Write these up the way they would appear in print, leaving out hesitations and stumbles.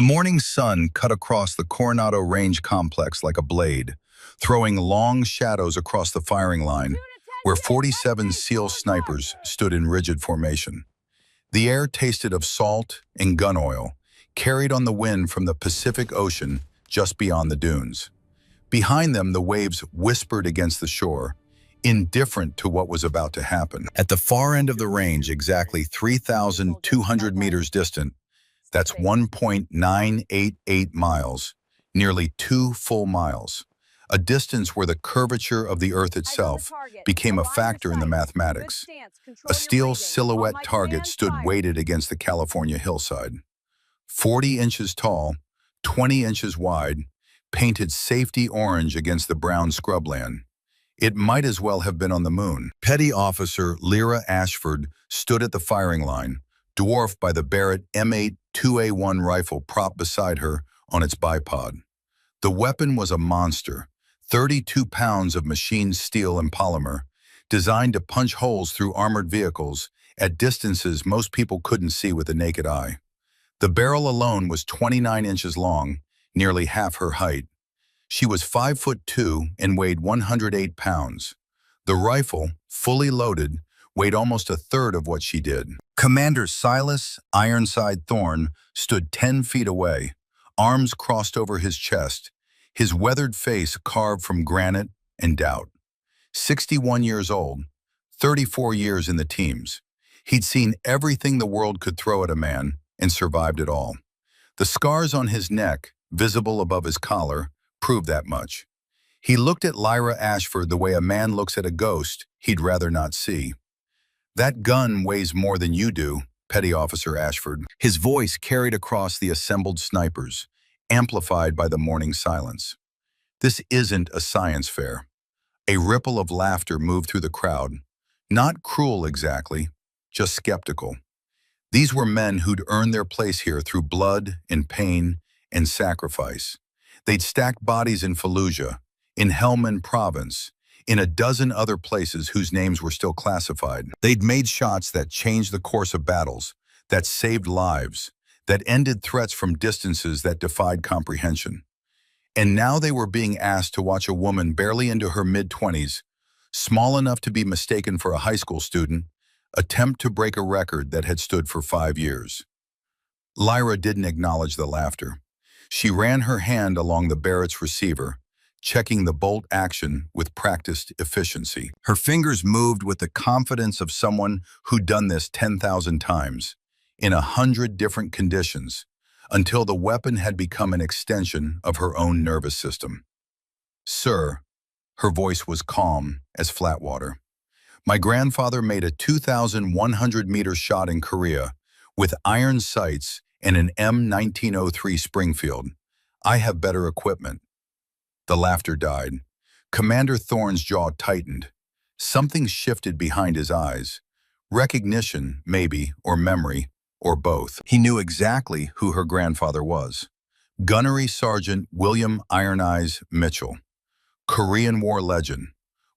The morning sun cut across the Coronado Range complex like a blade, throwing long shadows across the firing line, where 47 SEAL snipers stood in rigid formation. The air tasted of salt and gun oil, carried on the wind from the Pacific Ocean just beyond the dunes. Behind them, the waves whispered against the shore, indifferent to what was about to happen. At the far end of the range, exactly 3,200 meters distant, that's 1.988 miles, nearly 2 full miles, a distance where the curvature of the Earth itself became a factor in the mathematics. A steel silhouette target stood weighted against the California hillside. 40 inches tall, 20 inches wide, painted safety orange against the brown scrubland. It might as well have been on the moon. Petty Officer Lyra Ashford stood at the firing line, dwarfed by the Barrett M8 2A1 rifle propped beside her on its bipod. The weapon was a monster, 32 pounds of machined steel and polymer, designed to punch holes through armored vehicles at distances most people couldn't see with the naked eye. The barrel alone was 29 inches long, nearly half her height. She was 5'2" and weighed 108 pounds. The rifle, fully loaded, weighed almost a third of what she did. Commander Silas Ironside Thorne stood 10 feet away, arms crossed over his chest, his weathered face carved from granite and doubt. 61 years old, 34 years in the teams. He'd seen everything the world could throw at a man and survived it all. The scars on his neck, visible above his collar, proved that much. He looked at Lyra Ashford the way a man looks at a ghost he'd rather not see. "That gun weighs more than you do, Petty Officer Ashford." His voice carried across the assembled snipers, amplified by the morning silence. "This isn't a science fair." A ripple of laughter moved through the crowd. Not cruel exactly, just skeptical. These were men who'd earned their place here through blood and pain and sacrifice. They'd stacked bodies in Fallujah, in Helmand Province, in a dozen other places whose names were still classified. They'd made shots that changed the course of battles, that saved lives, that ended threats from distances that defied comprehension. And now they were being asked to watch a woman barely into her mid-20s, small enough to be mistaken for a high school student, attempt to break a record that had stood for 5 years. Lyra didn't acknowledge the laughter. She ran her hand along the Barrett's receiver, checking the bolt action with practiced efficiency. Her fingers moved with the confidence of someone who'd done this 10,000 times, in 100 different conditions, until the weapon had become an extension of her own nervous system. "Sir," her voice was calm as flat water, "my grandfather made a 2,100-meter shot in Korea with iron sights and an M1903 Springfield. I have better equipment." The laughter died. Commander Thorne's jaw tightened. Something shifted behind his eyes. Recognition, maybe, or memory, or both. He knew exactly who her grandfather was. Gunnery Sergeant William Iron Eyes Mitchell. Korean War legend.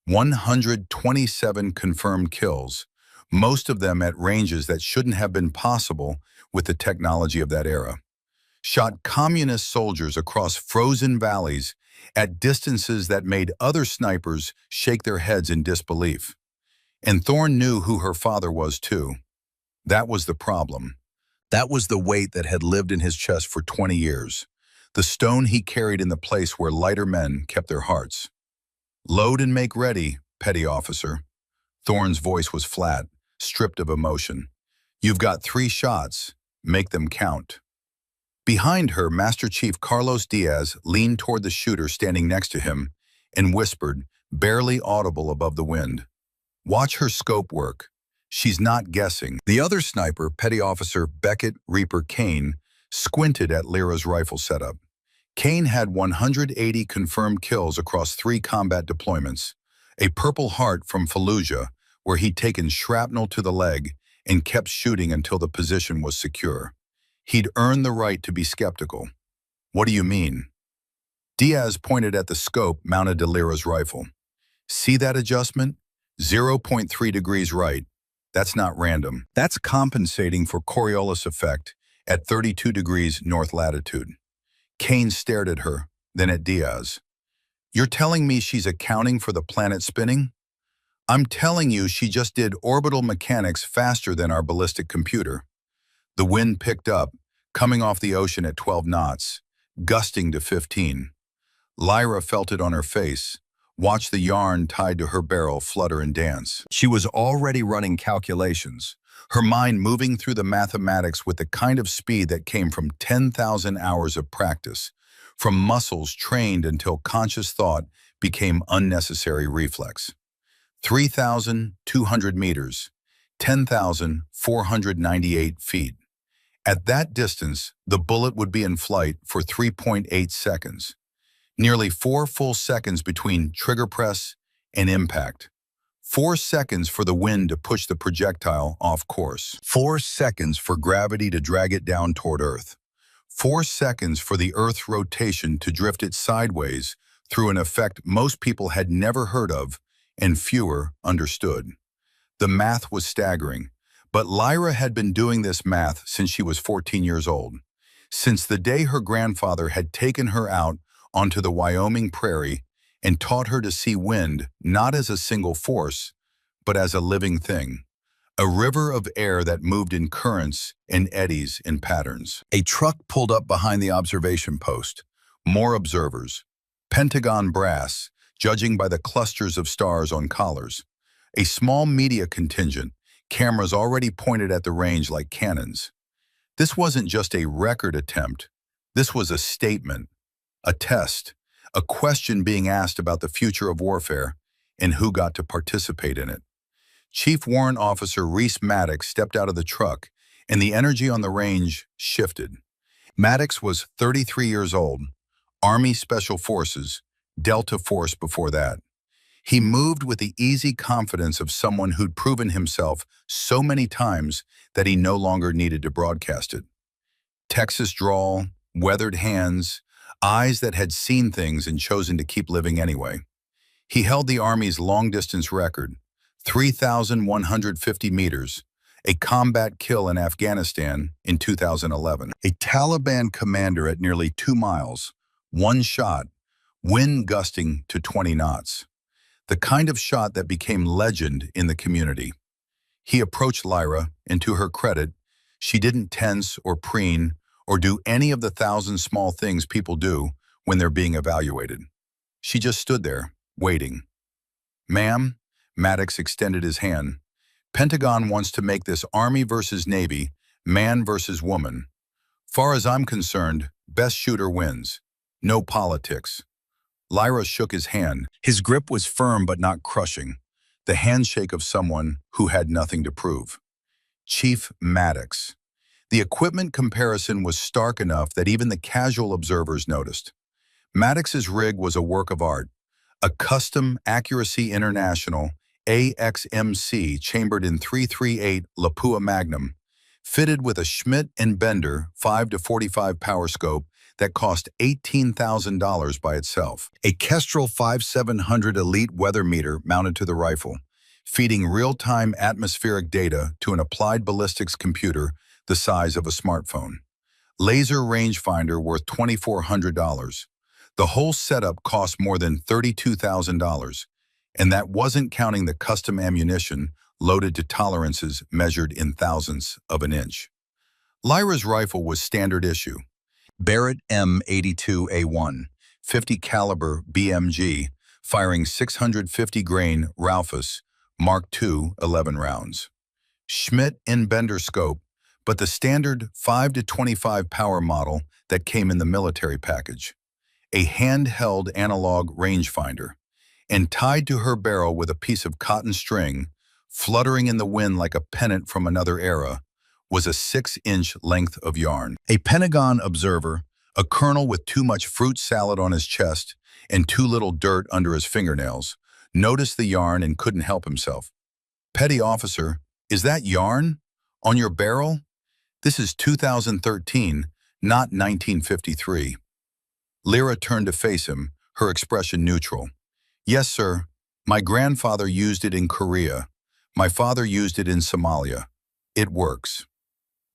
127 confirmed kills, most of them at ranges that shouldn't have been possible with the technology of that era. Shot communist soldiers across frozen valleys at distances that made other snipers shake their heads in disbelief. And Thorne knew who her father was too. That was the problem. That was the weight that had lived in his chest for 20 years. The stone he carried in the place where lighter men kept their hearts. "Load and make ready, Petty Officer." Thorne's voice was flat, stripped of emotion. "You've got 3 shots. Make them count." Behind her, Master Chief Carlos Diaz leaned toward the shooter standing next to him and whispered, barely audible above the wind, "Watch her scope work. She's not guessing." The other sniper, Petty Officer Beckett Reaper Kane, squinted at Lyra's rifle setup. Kane had 180 confirmed kills across 3 combat deployments, a Purple Heart from Fallujah, where he'd taken shrapnel to the leg and kept shooting until the position was secure. He'd earned the right to be skeptical. "What do you mean?" Diaz pointed at the scope mounted to Lyra's rifle. "See that adjustment? 0.3 degrees right. That's not random. That's compensating for Coriolis effect at 32 degrees north latitude. Kane stared at her, then at Diaz. "You're telling me she's accounting for the planet spinning?" "I'm telling you she just did orbital mechanics faster than our ballistic computer." The wind picked up, coming off the ocean at 12 knots, gusting to 15. Lyra felt it on her face, watched the yarn tied to her barrel flutter and dance. She was already running calculations, her mind moving through the mathematics with the kind of speed that came from 10,000 hours of practice, from muscles trained until conscious thought became unnecessary reflex. 3,200 meters, 10,498 feet. At that distance, the bullet would be in flight for 3.8 seconds. Nearly 4 full seconds between trigger press and impact. 4 seconds for the wind to push the projectile off course. 4 seconds for gravity to drag it down toward Earth. 4 seconds for the Earth's rotation to drift it sideways through an effect most people had never heard of and fewer understood. The math was staggering, but Lyra had been doing this math since she was 14 years old, since the day her grandfather had taken her out onto the Wyoming prairie and taught her to see wind not as a single force, but as a living thing, a river of air that moved in currents and eddies in patterns. A truck pulled up behind the observation post. More observers. Pentagon brass, judging by the clusters of stars on collars. A small media contingent, cameras already pointed at the range like cannons. This wasn't just a record attempt. This was a statement, a test, a question being asked about the future of warfare and who got to participate in it. Chief Warrant Officer Reese Maddox stepped out of the truck, and the energy on the range shifted. Maddox was 33 years old, Army Special Forces, Delta Force before that. He moved with the easy confidence of someone who'd proven himself so many times that he no longer needed to broadcast it. Texas drawl, weathered hands, eyes that had seen things and chosen to keep living anyway. He held the Army's long-distance record, 3,150 meters, a combat kill in Afghanistan in 2011. A Taliban commander at nearly 2 miles, one shot, wind gusting to 20 knots. The kind of shot that became legend in the community. He approached Lyra, and to her credit, she didn't tense or preen or do any of the 1,000 small things people do when they're being evaluated. She just stood there, waiting. "Ma'am," Maddox extended his hand, "Pentagon wants to make this Army versus Navy, man versus woman. Far as I'm concerned, best shooter wins. No politics." Lyra shook his hand. His grip was firm but not crushing, the handshake of someone who had nothing to prove. Chief Maddox. The equipment comparison was stark enough that even the casual observers noticed. Maddox's rig was a work of art, a custom Accuracy International AXMC chambered in 338 Lapua Magnum, fitted with a Schmidt and Bender 5 to 45 power scope that cost $18,000 by itself. A Kestrel 5700 Elite weather meter mounted to the rifle, feeding real-time atmospheric data to an applied ballistics computer the size of a smartphone. Laser rangefinder worth $2,400. The whole setup cost more than $32,000, and that wasn't counting the custom ammunition loaded to tolerances measured in thousandths of an inch. Lyra's rifle was standard issue. Barrett M82A1, 50 caliber BMG, firing 650 grain Raufoss Mark II 11 rounds. Schmidt and Bender scope, but the standard 5 to 25 power model that came in the military package. A handheld analog rangefinder, and tied to her barrel with a piece of cotton string, fluttering in the wind like a pennant from another era, was a 6-inch length of yarn. A Pentagon observer, a colonel with too much fruit salad on his chest and too little dirt under his fingernails, noticed the yarn and couldn't help himself. "Petty officer, is that yarn? On your barrel? This is 2013, not 1953. Lyra turned to face him, her expression neutral. "Yes, sir. My grandfather used it in Korea. My father used it in Somalia. It works."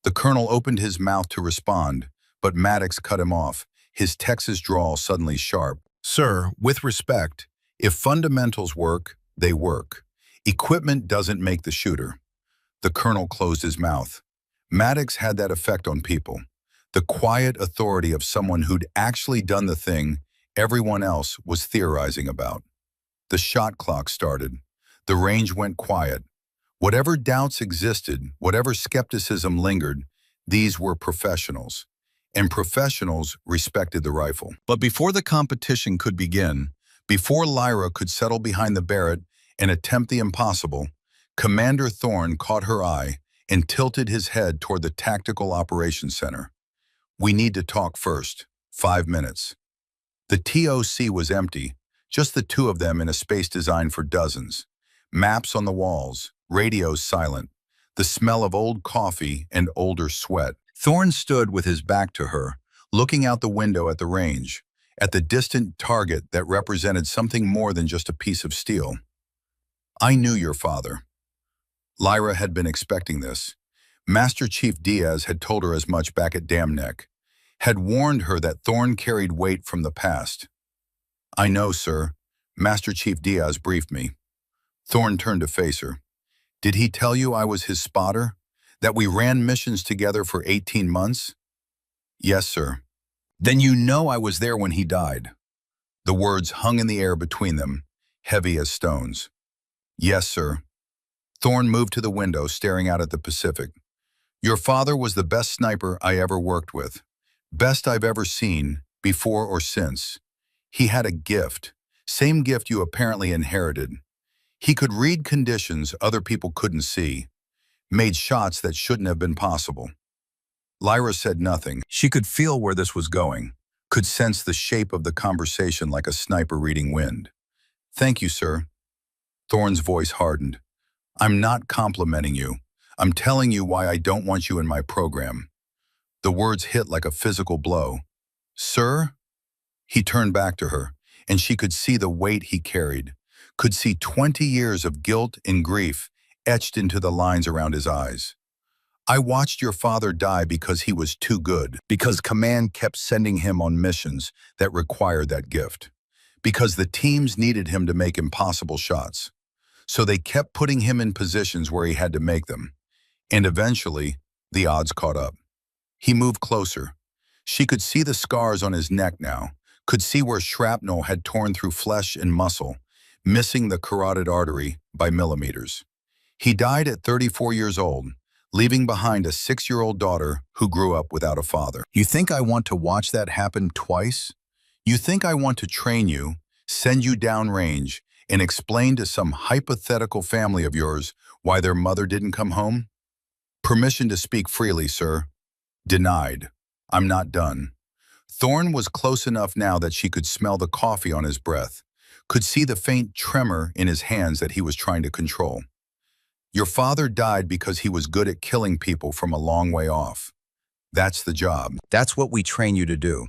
The colonel opened his mouth to respond, but Maddox cut him off, his Texas drawl suddenly sharp. Sir, with respect, if fundamentals work, they work. Equipment doesn't make the shooter. The colonel closed his mouth. Maddox had that effect on people. The quiet authority of someone who'd actually done the thing everyone else was theorizing about. The shot clock started. The range went quiet. Whatever doubts existed, whatever skepticism lingered, these were professionals. And professionals respected the rifle. But before the competition could begin, before Lyra could settle behind the Barrett and attempt the impossible, Commander Thorne caught her eye and tilted his head toward the Tactical Operations Center. We need to talk first. 5 minutes. The TOC was empty, just the two of them in a space designed for dozens. Maps on the walls, radios silent, the smell of old coffee and older sweat. Thorne stood with his back to her, looking out the window at the range, at the distant target that represented something more than just a piece of steel. I knew your father. Lyra had been expecting this. Master Chief Diaz had told her as much back at Dam Neck, had warned her that Thorne carried weight from the past. I know, sir. Master Chief Diaz briefed me. Thorne turned to face her. Did he tell you I was his spotter? That we ran missions together for 18 months? Yes, sir. Then you know I was there when he died. The words hung in the air between them, heavy as stones. Yes, sir. Thorne moved to the window, staring out at the Pacific. Your father was the best sniper I ever worked with. Best I've ever seen, before or since. He had a gift, same gift you apparently inherited. He could read conditions other people couldn't see, made shots that shouldn't have been possible. Lyra said nothing. She could feel where this was going, could sense the shape of the conversation like a sniper reading wind. Thank you, sir. Thorne's voice hardened. I'm not complimenting you. I'm telling you why I don't want you in my program. The words hit like a physical blow. Sir? He turned back to her, and she could see the weight he carried, could see 20 years of guilt and grief etched into the lines around his eyes. I watched your father die because he was too good, because command kept sending him on missions that required that gift, because the teams needed him to make impossible shots. So they kept putting him in positions where he had to make them. And eventually, the odds caught up. He moved closer. She could see the scars on his neck now, could see where shrapnel had torn through flesh and muscle, missing the carotid artery by millimeters. He died at 34 years old, leaving behind a 6-year-old daughter who grew up without a father. You think I want to watch that happen twice? You think I want to train you, send you downrange, and explain to some hypothetical family of yours why their mother didn't come home? Permission to speak freely, sir. Denied. I'm not done. Thorne was close enough now that she could smell the coffee on his breath, could see the faint tremor in his hands that he was trying to control. Your father died because he was good at killing people from a long way off. That's the job. That's what we train you to do.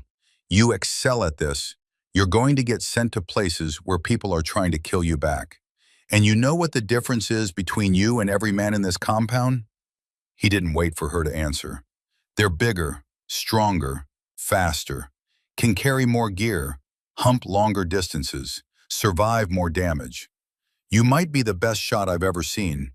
You excel at this. You're going to get sent to places where people are trying to kill you back. And you know what the difference is between you and every man in this compound? He didn't wait for her to answer. They're bigger, stronger, faster, can carry more gear, hump longer distances, survive more damage. You might be the best shot I've ever seen,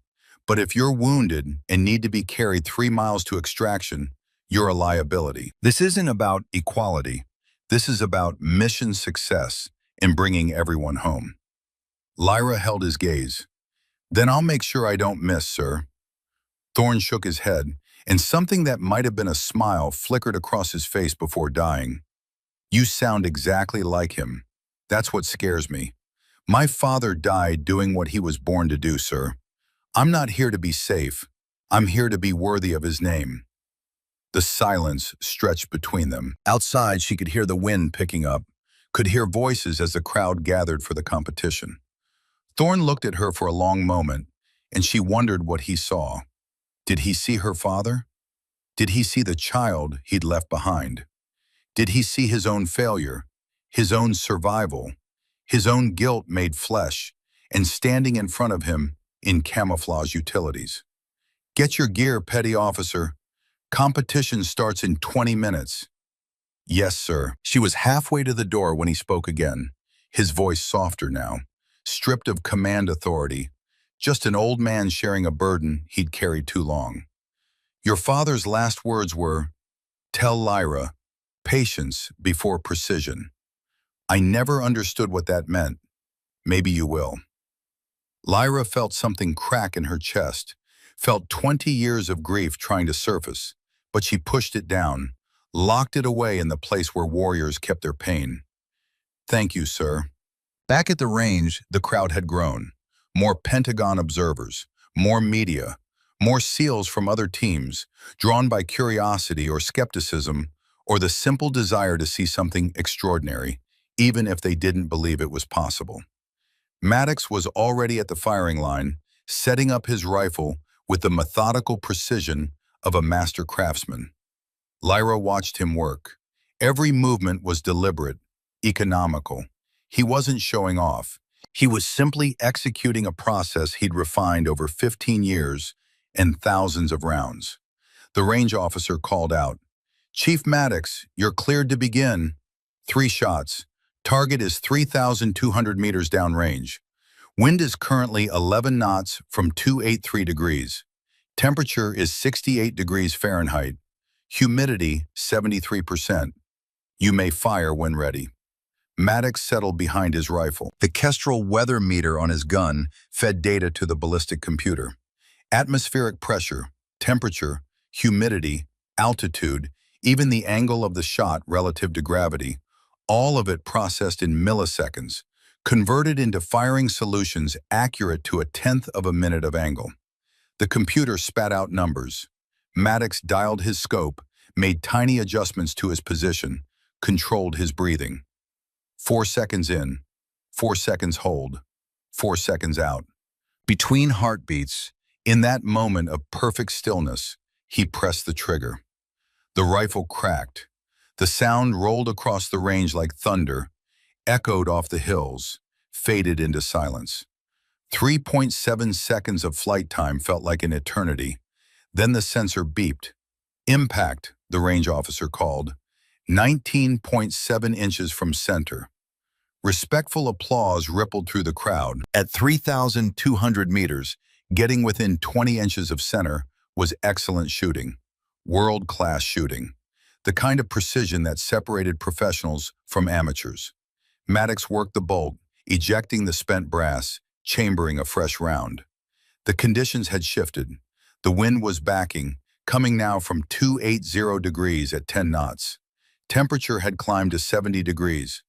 but if you're wounded and need to be carried 3 miles to extraction, you're a liability. This isn't about equality. This is about mission success and bringing everyone home. Lyra held his gaze. Then I'll make sure I don't miss, sir. Thorne shook his head, and something that might have been a smile flickered across his face before dying. You sound exactly like him. That's what scares me. My father died doing what he was born to do, sir. I'm not here to be safe. I'm here to be worthy of his name. The silence stretched between them. Outside, she could hear the wind picking up, could hear voices as the crowd gathered for the competition. Thorne looked at her for a long moment, and she wondered what he saw. Did he see her father? Did he see the child he'd left behind? Did he see his own failure, his own survival, his own guilt made flesh, and standing in front of him in camouflage utilities? Get your gear, petty officer. Competition starts in 20 minutes. Yes, sir. She was halfway to the door when he spoke again, his voice softer now, stripped of command authority, just an old man sharing a burden he'd carried too long. Your father's last words were, "Tell Lyra, patience before precision." I never understood what that meant. Maybe you will. Lyra felt something crack in her chest, felt 20 years of grief trying to surface, but she pushed it down, locked it away in the place where warriors kept their pain. Thank you, sir. Back at the range, the crowd had grown. More Pentagon observers, more media, more SEALs from other teams, drawn by curiosity or skepticism, or the simple desire to see something extraordinary, even if they didn't believe it was possible. Maddox was already at the firing line, setting up his rifle with the methodical precision of a master craftsman. Lyra watched him work. Every movement was deliberate, economical. He wasn't showing off. He was simply executing a process he'd refined over 15 years and thousands of rounds. The range officer called out, "Chief Maddox, you're cleared to begin." 3 shots. Target is 3,200 meters downrange. Wind is currently 11 knots from 283 degrees. Temperature is 68 degrees Fahrenheit. Humidity 73%. You may fire when ready. Maddox settled behind his rifle. The Kestrel weather meter on his gun fed data to the ballistic computer. Atmospheric pressure, temperature, humidity, altitude, even the angle of the shot relative to gravity, all of it processed in milliseconds, converted into firing solutions accurate to a tenth of a minute of angle. The computer spat out numbers. Maddox dialed his scope, made tiny adjustments to his position, controlled his breathing. 4 seconds in, 4 seconds hold, 4 seconds out. Between heartbeats, in that moment of perfect stillness, he pressed the trigger. The rifle cracked. The sound rolled across the range like thunder, echoed off the hills, faded into silence. 3.7 seconds of flight time felt like an eternity. Then the sensor beeped. Impact, the range officer called. 19.7 inches from center. Respectful applause rippled through the crowd. At 3,200 meters, getting within 20 inches of center was excellent shooting. World-class shooting. The kind of precision that separated professionals from amateurs. Maddox worked the bolt, ejecting the spent brass, chambering a fresh round. The conditions had shifted. The wind was backing, coming now from 280 degrees at 10 knots. Temperature had climbed to 70 degrees.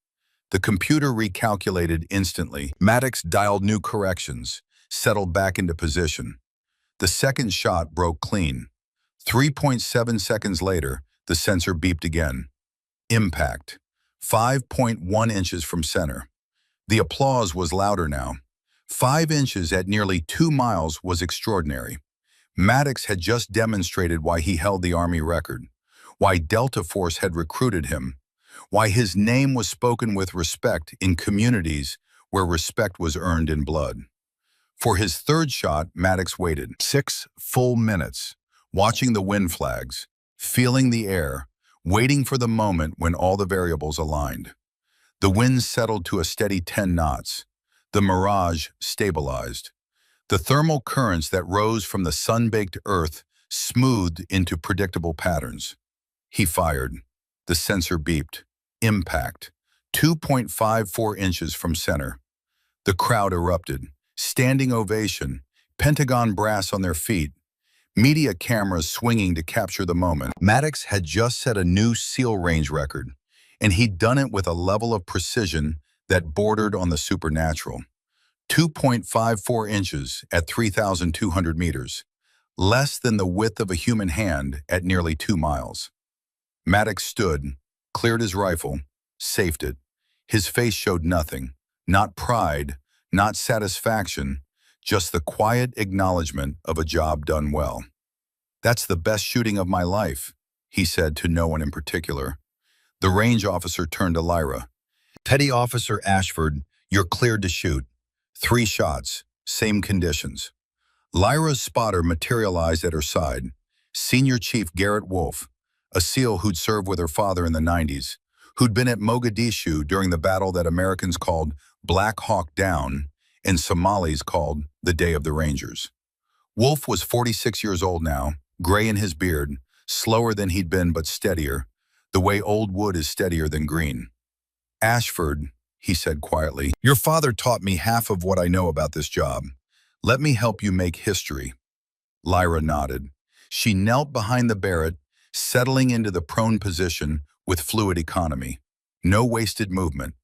The computer recalculated instantly. Maddox dialed new corrections, settled back into position. The second shot broke clean. 3.7 seconds later, the sensor beeped again. Impact. 5.1 inches from center. The applause was louder now. 5 inches at nearly 2 miles was extraordinary. Maddox had just demonstrated why he held the Army record, why Delta Force had recruited him, why his name was spoken with respect in communities where respect was earned in blood. For his third shot, Maddox waited 6 full minutes, watching the wind flags, feeling the air, waiting for the moment when all the variables aligned. The wind settled to a steady 10 knots. The mirage stabilized. The thermal currents that rose from the sun-baked earth smoothed into predictable patterns. He fired. The sensor beeped. Impact. 2.54 inches from center. The crowd erupted. Standing ovation. Pentagon brass on their feet. Media cameras swinging to capture the moment. Maddox had just set a new SEAL range record, and he'd done it with a level of precision that bordered on the supernatural. 2.54 inches at 3,200 meters, less than the width of a human hand at nearly 2 miles. Maddox stood, cleared his rifle, safed it. His face showed nothing, not pride, not satisfaction, just the quiet acknowledgement of a job done well. "That's the best shooting of my life," he said to no one in particular. The range officer turned to Lyra. "Petty Officer Ashford, you're cleared to shoot. 3 shots, same conditions." Lyra's spotter materialized at her side. Senior Chief Garrett Wolfe, a SEAL who'd served with her father in the 90s, who'd been at Mogadishu during the battle that Americans called Black Hawk Down and Somalis called the Day of the Rangers. Wolfe was 46 years old now, gray in his beard, slower than he'd been but steadier, the way old wood is steadier than green. "Ashford," he said quietly, "your father taught me half of what I know about this job. Let me help you make history." Lyra nodded. She knelt behind the Barrett, settling into the prone position with fluid economy. No wasted movement.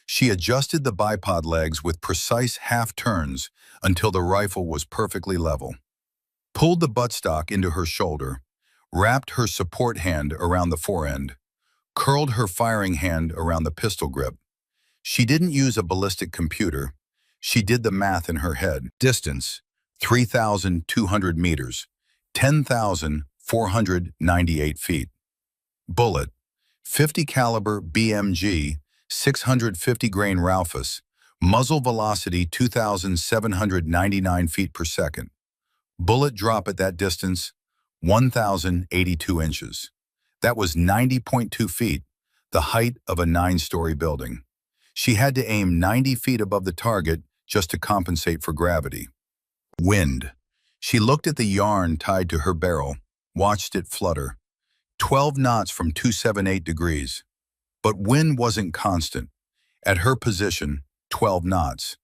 She adjusted the bipod legs with precise half-turns until the rifle was perfectly level. Pulled the buttstock into her shoulder, wrapped her support hand around the forend, curled her firing hand around the pistol grip. She didn't use a ballistic computer. She did the math in her head. Distance, 3,200 meters, 10,498 feet. Bullet, 50 caliber BMG, 650 grain Raufoss, muzzle velocity 2,799 feet per second. Bullet drop at that distance, 1,082 inches. That was 90.2 feet, the height of a 9-story building. She had to aim 90 feet above the target just to compensate for gravity. Wind. She looked at the yarn tied to her barrel, watched it flutter. 12 knots from 278 degrees. But wind wasn't constant. At her position, 12 knots.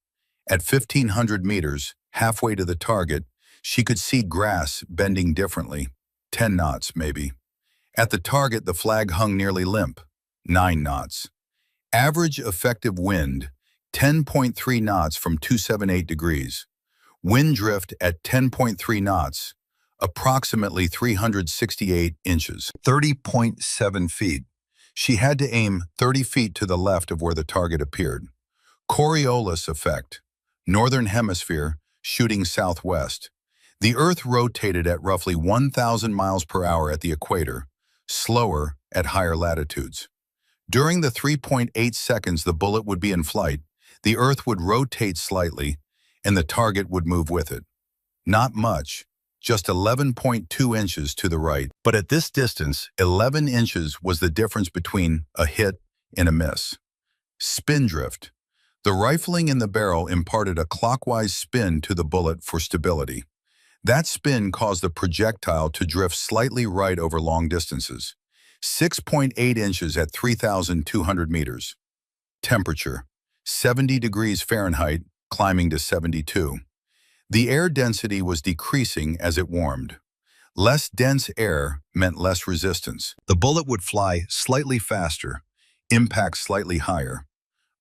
At 1,500 meters, halfway to the target, she could see grass bending differently. 10 knots, maybe. At the target, the flag hung nearly limp. 9 knots. Average effective wind, 10.3 knots from 278 degrees. Wind drift at 10.3 knots, approximately 368 inches. 30.7 feet. She had to aim 30 feet to the left of where the target appeared. Coriolis effect. Northern hemisphere, shooting southwest. The Earth rotated at roughly 1,000 miles per hour at the equator, slower at higher latitudes. During the 3.8 seconds the bullet would be in flight, the Earth would rotate slightly, and the target would move with it. Not much, just 11.2 inches to the right. But at this distance, 11 inches was the difference between a hit and a miss. Spin drift. The rifling in the barrel imparted a clockwise spin to the bullet for stability. That spin caused the projectile to drift slightly right over long distances. 6.8 inches at 3,200 meters. Temperature, 70 degrees Fahrenheit, climbing to 72. The air density was decreasing as it warmed. Less dense air meant less resistance. The bullet would fly slightly faster, impact slightly higher,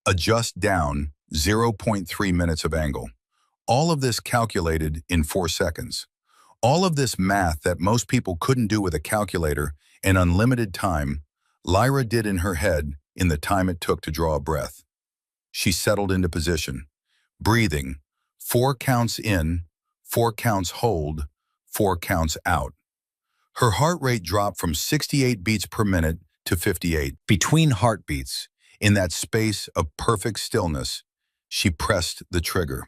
adjust down 0.3 minutes of angle. All of this calculated in 4 seconds. All of this math that most people couldn't do with a calculator and unlimited time, Lyra did in her head in the time it took to draw a breath. She settled into position, breathing, 4 counts in, 4 counts hold, 4 counts out. Her heart rate dropped from 68 beats per minute to 58. Between heartbeats, in that space of perfect stillness, she pressed the trigger.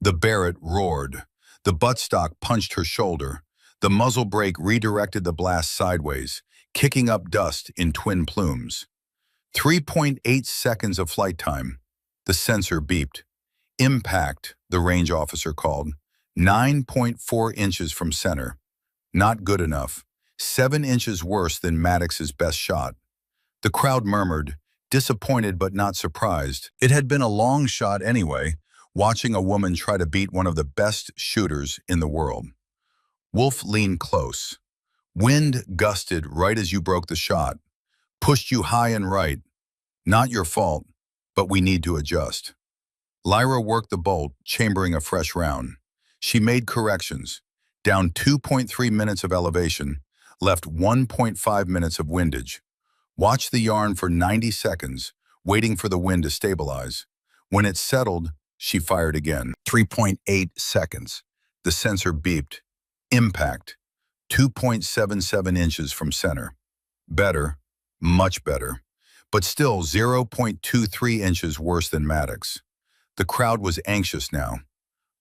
The Barrett roared. The buttstock punched her shoulder. The muzzle brake redirected the blast sideways, kicking up dust in twin plumes. 3.8 seconds of flight time. The sensor beeped. Impact, the range officer called. 9.4 inches from center. Not good enough. 7 inches worse than Maddox's best shot. The crowd murmured, disappointed but not surprised. It had been a long shot anyway, watching a woman try to beat one of the best shooters in the world. Wolfe leaned close. Wind gusted right as you broke the shot. Pushed you high and right. Not your fault, but we need to adjust. Lyra worked the bolt, chambering a fresh round. She made corrections. Down 2.3 minutes of elevation, left 1.5 minutes of windage. Watched the yarn for 90 seconds, waiting for the wind to stabilize. When it settled, she fired again. 3.8 seconds. The sensor beeped. Impact. 2.77 inches from center. Better, much better, but still 0.23 inches worse than Maddox. The crowd was anxious now.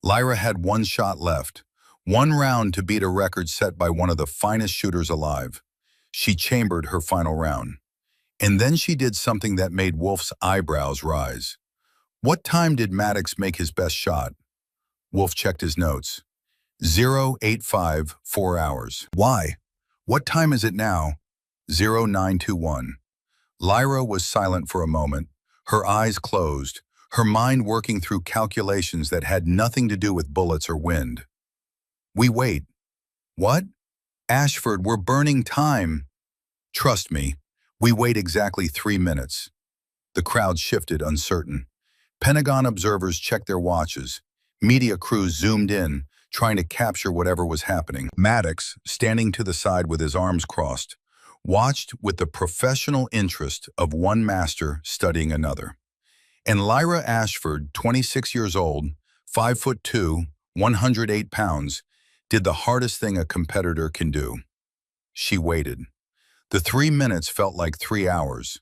Lyra had 1 shot left, One round to beat a record set by one of the finest shooters alive. She chambered her final round. And then she did something that made Wolf's eyebrows rise. What time did Maddox make his best shot? Wolf checked his notes. 0:85, 4 hours. Why? What time is it now? 0921. Lyra was silent for a moment, her eyes closed, her mind working through calculations that had nothing to do with bullets or wind. We wait. What? Ashford, we're burning time. Trust me, we wait exactly 3 minutes. The crowd shifted, uncertain. Pentagon observers checked their watches. Media crews zoomed in, trying to capture whatever was happening. Maddox, standing to the side with his arms crossed, watched with the professional interest of one master studying another. And Lyra Ashford, 26 years old, 5'2", 108 pounds, did the hardest thing a competitor can do. She waited. The 3 minutes felt like 3 hours.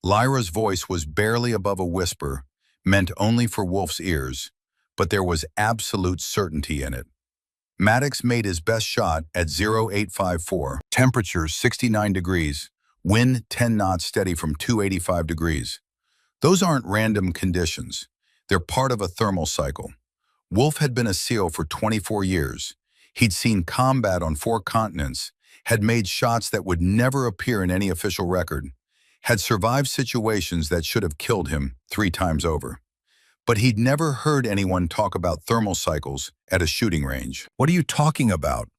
Lyra's voice was barely above a whisper, meant only for Wolf's ears, but there was absolute certainty in it. Maddox made his best shot at 0854, temperature 69 degrees, wind 10 knots steady from 285 degrees. Those aren't random conditions. They're part of a thermal cycle. Wolf had been a SEAL for 24 years. He'd seen combat on 4 continents, had made shots that would never appear in any official record, had survived situations that should have killed him 3 times over. But he'd never heard anyone talk about thermal cycles at a shooting range. What are you talking about?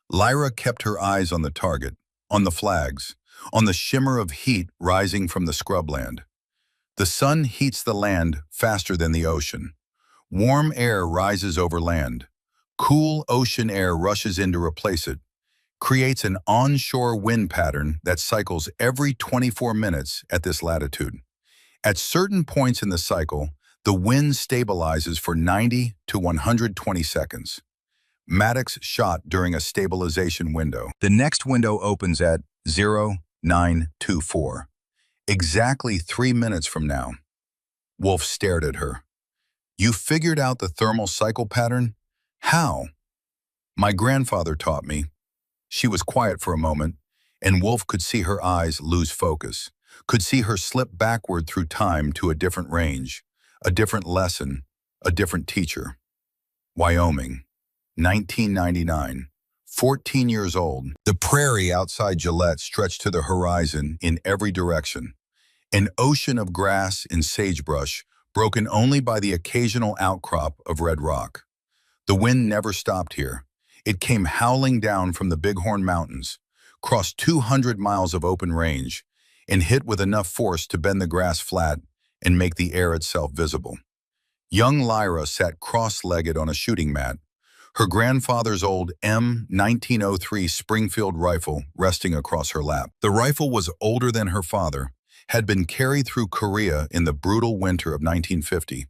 Lyra kept her eyes on the target, on the flags, on the shimmer of heat rising from the scrubland. The sun heats the land faster than the ocean. Warm air rises over land. Cool ocean air rushes in to replace it, creates an onshore wind pattern that cycles every 24 minutes at this latitude. At certain points in the cycle, the wind stabilizes for 90 to 120 seconds. Maddox shot during a stabilization window. The next window opens at 0924, exactly 3 minutes from now. Wolf stared at her. You figured out the thermal cycle pattern? How? My grandfather taught me. She was quiet for a moment, and Wolf could see her eyes lose focus, could see her slip backward through time to a different range, a different lesson, a different teacher. Wyoming, 1999, 14 years old. The prairie outside Gillette stretched to the horizon in every direction. An ocean of grass and sagebrush, broken only by the occasional outcrop of red rock. The wind never stopped here. It came howling down from the Bighorn Mountains, crossed 200 miles of open range, and hit with enough force to bend the grass flat and make the air itself visible. Young Lyra sat cross-legged on a shooting mat, her grandfather's old M1903 Springfield rifle resting across her lap. The rifle was older than her father, had been carried through Korea in the brutal winter of 1950,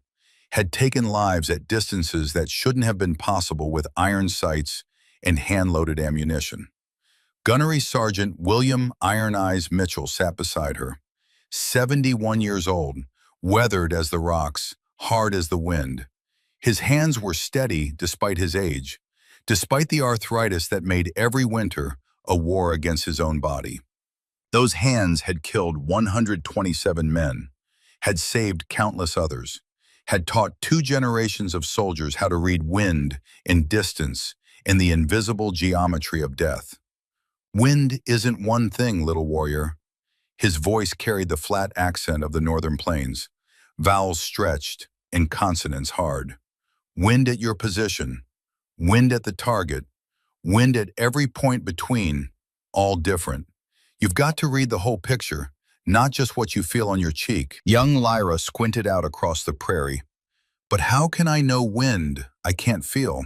had taken lives at distances that shouldn't have been possible with iron sights and hand-loaded ammunition. Gunnery Sergeant William Iron Eyes Mitchell sat beside her, 71 years old, weathered as the rocks, hard as the wind. His hands were steady despite his age, despite the arthritis that made every winter a war against his own body. Those hands had killed 127 men, had saved countless others, had taught 2 generations of soldiers how to read wind and distance and the invisible geometry of death. Wind isn't one thing, little warrior. His voice carried the flat accent of the northern plains, vowels stretched and consonants hard. Wind at your position, wind at the target, wind at every point between, all different. You've got to read the whole picture, not just what you feel on your cheek. Young Lyra squinted out across the prairie. But how can I know wind I can't feel?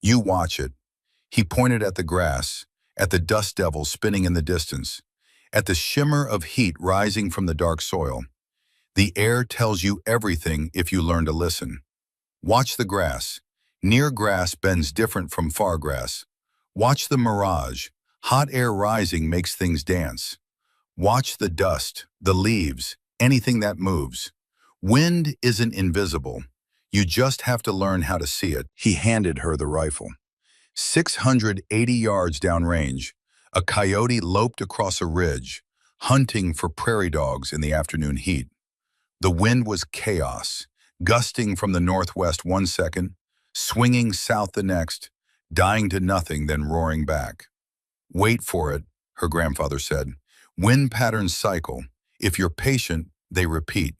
You watch it. He pointed at the grass, at the dust devil spinning in the distance, at the shimmer of heat rising from the dark soil. The air tells you everything if you learn to listen. Watch the grass. Near grass bends different from far grass. Watch the mirage. Hot air rising makes things dance. Watch the dust, the leaves, anything that moves. Wind isn't invisible. You just have to learn how to see it. He handed her the rifle. 680 yards downrange, a coyote loped across a ridge, hunting for prairie dogs in the afternoon heat. The wind was chaos, gusting from the northwest 1 second, swinging south the next, dying to nothing, then roaring back. Wait for it, her grandfather said. Wind patterns cycle. If you're patient, they repeat.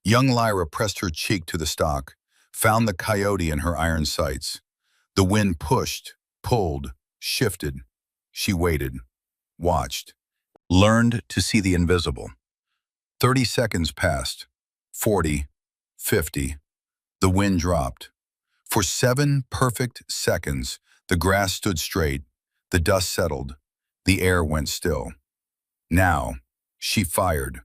Young Lyra pressed her cheek to the stock, found the coyote in her iron sights. The wind pushed, pulled, shifted. She waited, watched, learned to see the invisible. 30 seconds passed, 40, 50. The wind dropped. For 7 perfect seconds, the grass stood straight, the dust settled, the air went still. Now, she fired.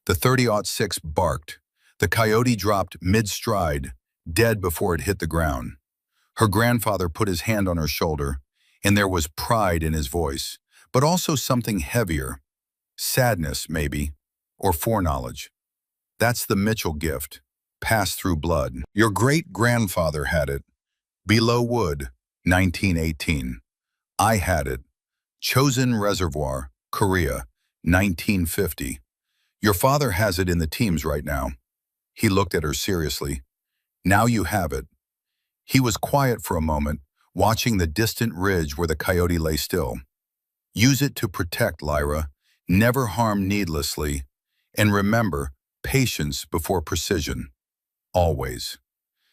The 30-06 barked. The coyote dropped mid-stride, dead before it hit the ground. Her grandfather put his hand on her shoulder, and there was pride in his voice, but also something heavier. Sadness, maybe, or foreknowledge. That's the Mitchell gift, passed through blood. Your great-grandfather had it. Below Wood, 1918. I had it. Chosin Reservoir, Korea, 1950. Your father has it in the teams right now. He looked at her seriously. Now you have it. He was quiet for a moment, watching the distant ridge where the coyote lay still. Use it to protect, Lyra. Never harm needlessly. And remember, patience before precision. Always.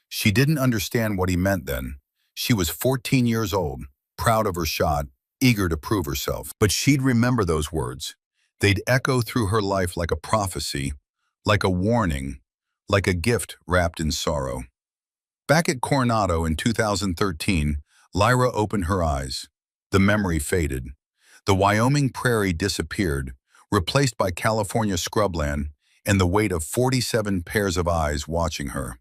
She didn't understand what he meant then. She was 14 years old, proud of her shot, eager to prove herself. But she'd remember those words. They'd echo through her life like a prophecy, like a warning, like a gift wrapped in sorrow. Back at Coronado in 2013, Lyra opened her eyes. The memory faded. The Wyoming prairie disappeared, replaced by California scrubland and the weight of 47 pairs of eyes watching her.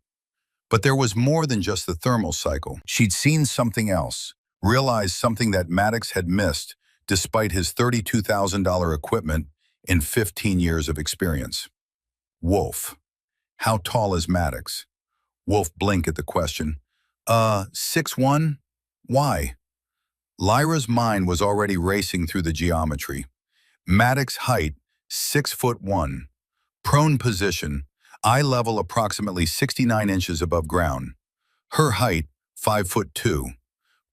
But there was more than just the thermal cycle. She'd seen something else, realized something that Maddox had missed despite his $32,000 equipment and 15 years of experience. Wolf. How tall is Maddox? Wolf blinked at the question. 6'1"? Why? Lyra's mind was already racing through the geometry. Maddox's height, 6'1". Prone position, eye level approximately 69 inches above ground. Her height, 5'2".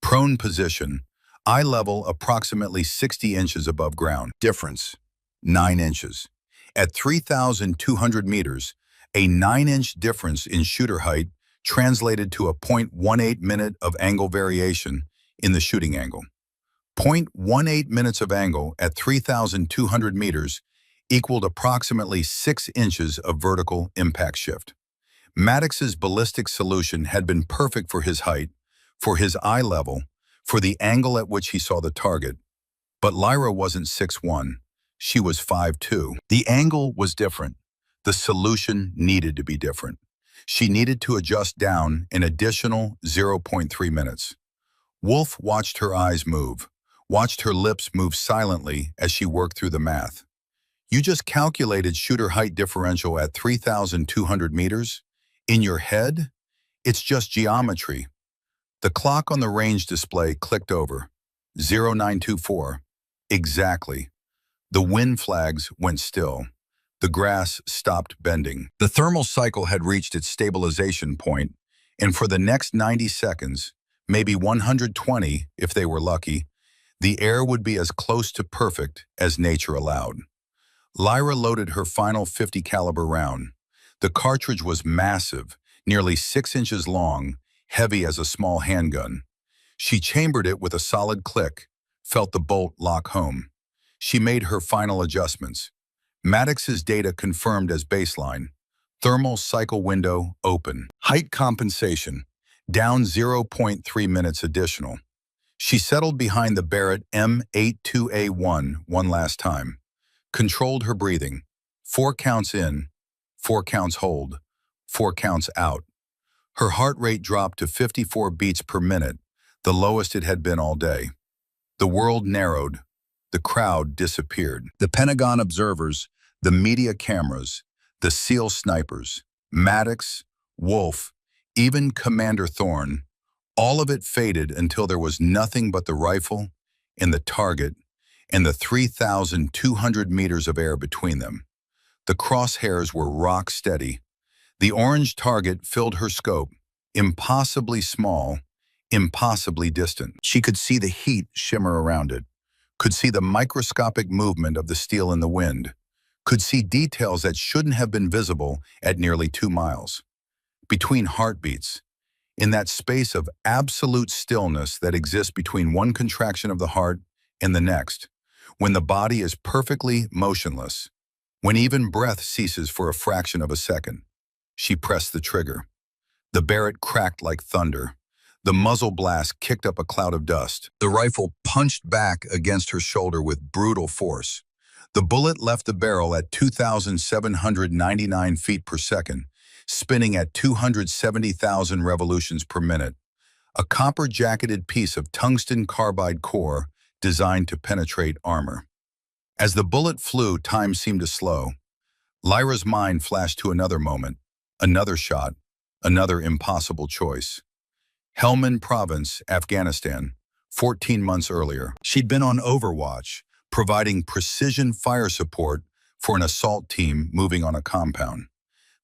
Prone position, eye level approximately 60 inches above ground. Difference, 9 inches. At 3,200 meters, a 9-inch difference in shooter height translated to a 0.18 minute of angle variation in the shooting angle. 0.18 minutes of angle at 3,200 meters equaled approximately 6 inches of vertical impact shift. Maddox's ballistic solution had been perfect for his height, for his eye level, for the angle at which he saw the target. But Lyra wasn't 6'1". She was 5'2". The angle was different. The solution needed to be different. She needed to adjust down an additional 0.3 minutes. Wolf watched her eyes move, watched her lips move silently as she worked through the math. You just calculated shooter height differential at 3,200 meters? In your head? It's just geometry. The clock on the range display clicked over. 0924. Exactly. The wind flags went still. The grass stopped bending. The thermal cycle had reached its stabilization point, and for the next 90 seconds, maybe 120 if they were lucky, the air would be as close to perfect as nature allowed. Lyra loaded her final .50 caliber round. The cartridge was massive, nearly 6 inches long, heavy as a small handgun. She chambered it with a solid click, felt the bolt lock home. She made her final adjustments. Maddox's data confirmed as baseline. Thermal cycle window open. Height compensation, down 0.3 minutes additional. She settled behind the Barrett M82A1 one last time. Controlled her breathing. 4 counts in, 4 counts hold, 4 counts out. Her heart rate dropped to 54 beats per minute, the lowest it had been all day. The world narrowed. The crowd disappeared. The Pentagon observers, the media cameras, the SEAL snipers, Maddox, Wolf, even Commander Thorne, All of it faded until there was nothing but the rifle and the target and the 3,200 meters of air between them. The crosshairs were rock steady. The orange target filled her scope, impossibly small, impossibly distant. She could see the heat shimmer around it, could see the microscopic movement of the steel in the wind, could see details that shouldn't have been visible at nearly 2 miles. Between heartbeats, in that space of absolute stillness that exists between one contraction of the heart and the next, when the body is perfectly motionless, when even breath ceases for a fraction of a second, she pressed the trigger. The Barrett cracked like thunder. The muzzle blast kicked up a cloud of dust. The rifle punched back against her shoulder with brutal force. The bullet left the barrel at 2,799 feet per second, spinning at 270,000 revolutions per minute. A copper-jacketed piece of tungsten carbide core designed to penetrate armor. As the bullet flew, time seemed to slow. Lyra's mind flashed to another moment, another shot, another impossible choice. Helmand Province, Afghanistan, 14 months earlier. She'd been on Overwatch, providing precision fire support for an assault team moving on a compound.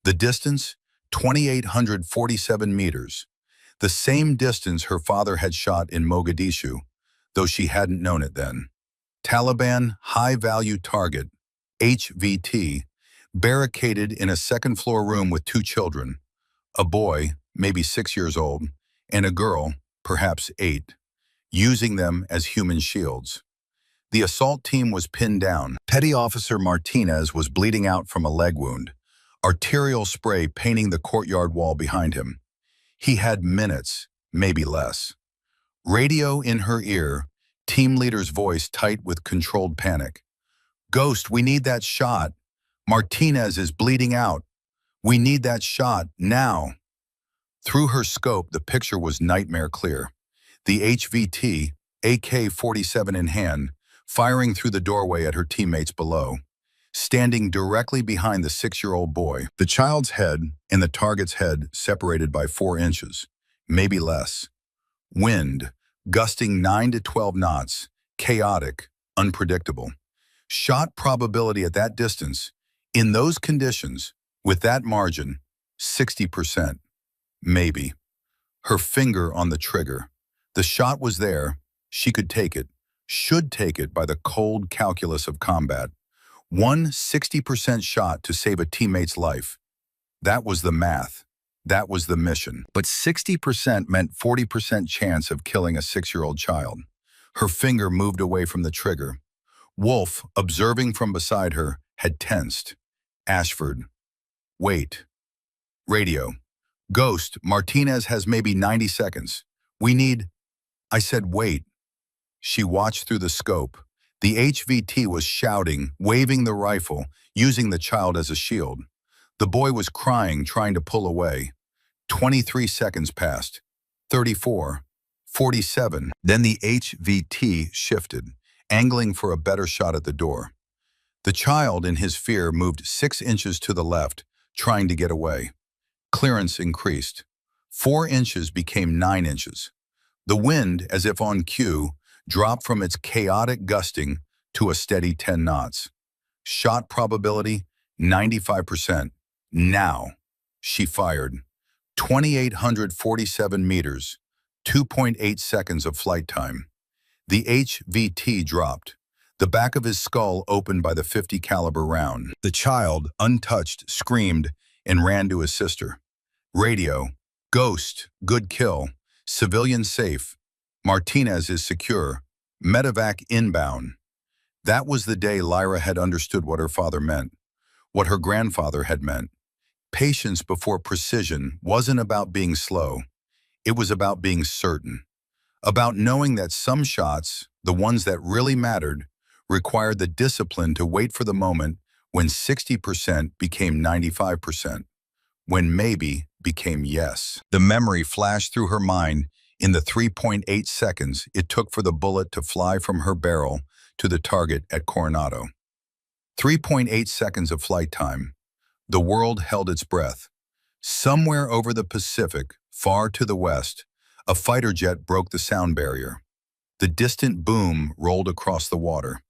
The distance, 2,847 meters. The same distance her father had shot in Mogadishu, though she hadn't known it then. Taliban high-value target, HVT, barricaded in a second-floor room with 2 children, a boy, maybe 6 years old, and a girl, perhaps 8, using them as human shields. The assault team was pinned down. Petty Officer Martinez was bleeding out from a leg wound, arterial spray painting the courtyard wall behind him. He had minutes, maybe less. Radio in her ear, team leader's voice tight with controlled panic. "Ghost, we need that shot. Martinez is bleeding out. We need that shot, now." Through her scope, the picture was nightmare clear. The HVT, AK-47 in hand, firing through the doorway at her teammates below, standing directly behind the 6-year-old boy. The child's head and the target's head separated by 4 inches, maybe less. Wind, gusting 9 to 12 knots, chaotic, unpredictable. Shot probability at that distance, in those conditions, with that margin, 60%. Maybe. Her finger on the trigger. The shot was there. She could take it, should take it by the cold calculus of combat. One 60% shot to save a teammate's life. That was the math. That was the mission. But 60% meant 40% chance of killing a 6-year-old child. Her finger moved away from the trigger. Wolf, observing from beside her, had tensed. Ashford. "Wait." Radio. "Ghost, Martinez has maybe 90 seconds. We need—" I said, "Wait." She watched through the scope. The HVT was shouting, waving the rifle, using the child as a shield. The boy was crying, trying to pull away. 23 seconds passed. 34. 47. Then the HVT shifted, angling for a better shot at the door. The child, in his fear, moved 6 inches to the left, trying to get away. Clearance increased. 4 inches became 9 inches. The wind, as if on cue, dropped from its chaotic gusting to a steady 10 knots. Shot probability, 95%. Now. She fired. 2,847 meters, 2.8 seconds of flight time. The HVT dropped. The back of his skull opened by the .50 caliber round. The child, untouched, screamed and ran to his sister. Radio. "Ghost, good kill. Civilian safe. Martinez is secure. Medevac inbound." That was the day Lyra had understood what her father meant, what her grandfather had meant. Patience before precision wasn't about being slow. It was about being certain. About knowing that some shots, the ones that really mattered, required the discipline to wait for the moment when 60% became 95%, when maybe became yes. The memory flashed through her mind in the 3.8 seconds it took for the bullet to fly from her barrel to the target at Coronado. 3.8 seconds of flight time. The world held its breath. Somewhere over the Pacific, far to the west, A fighter jet broke the sound barrier. The distant boom rolled across the water.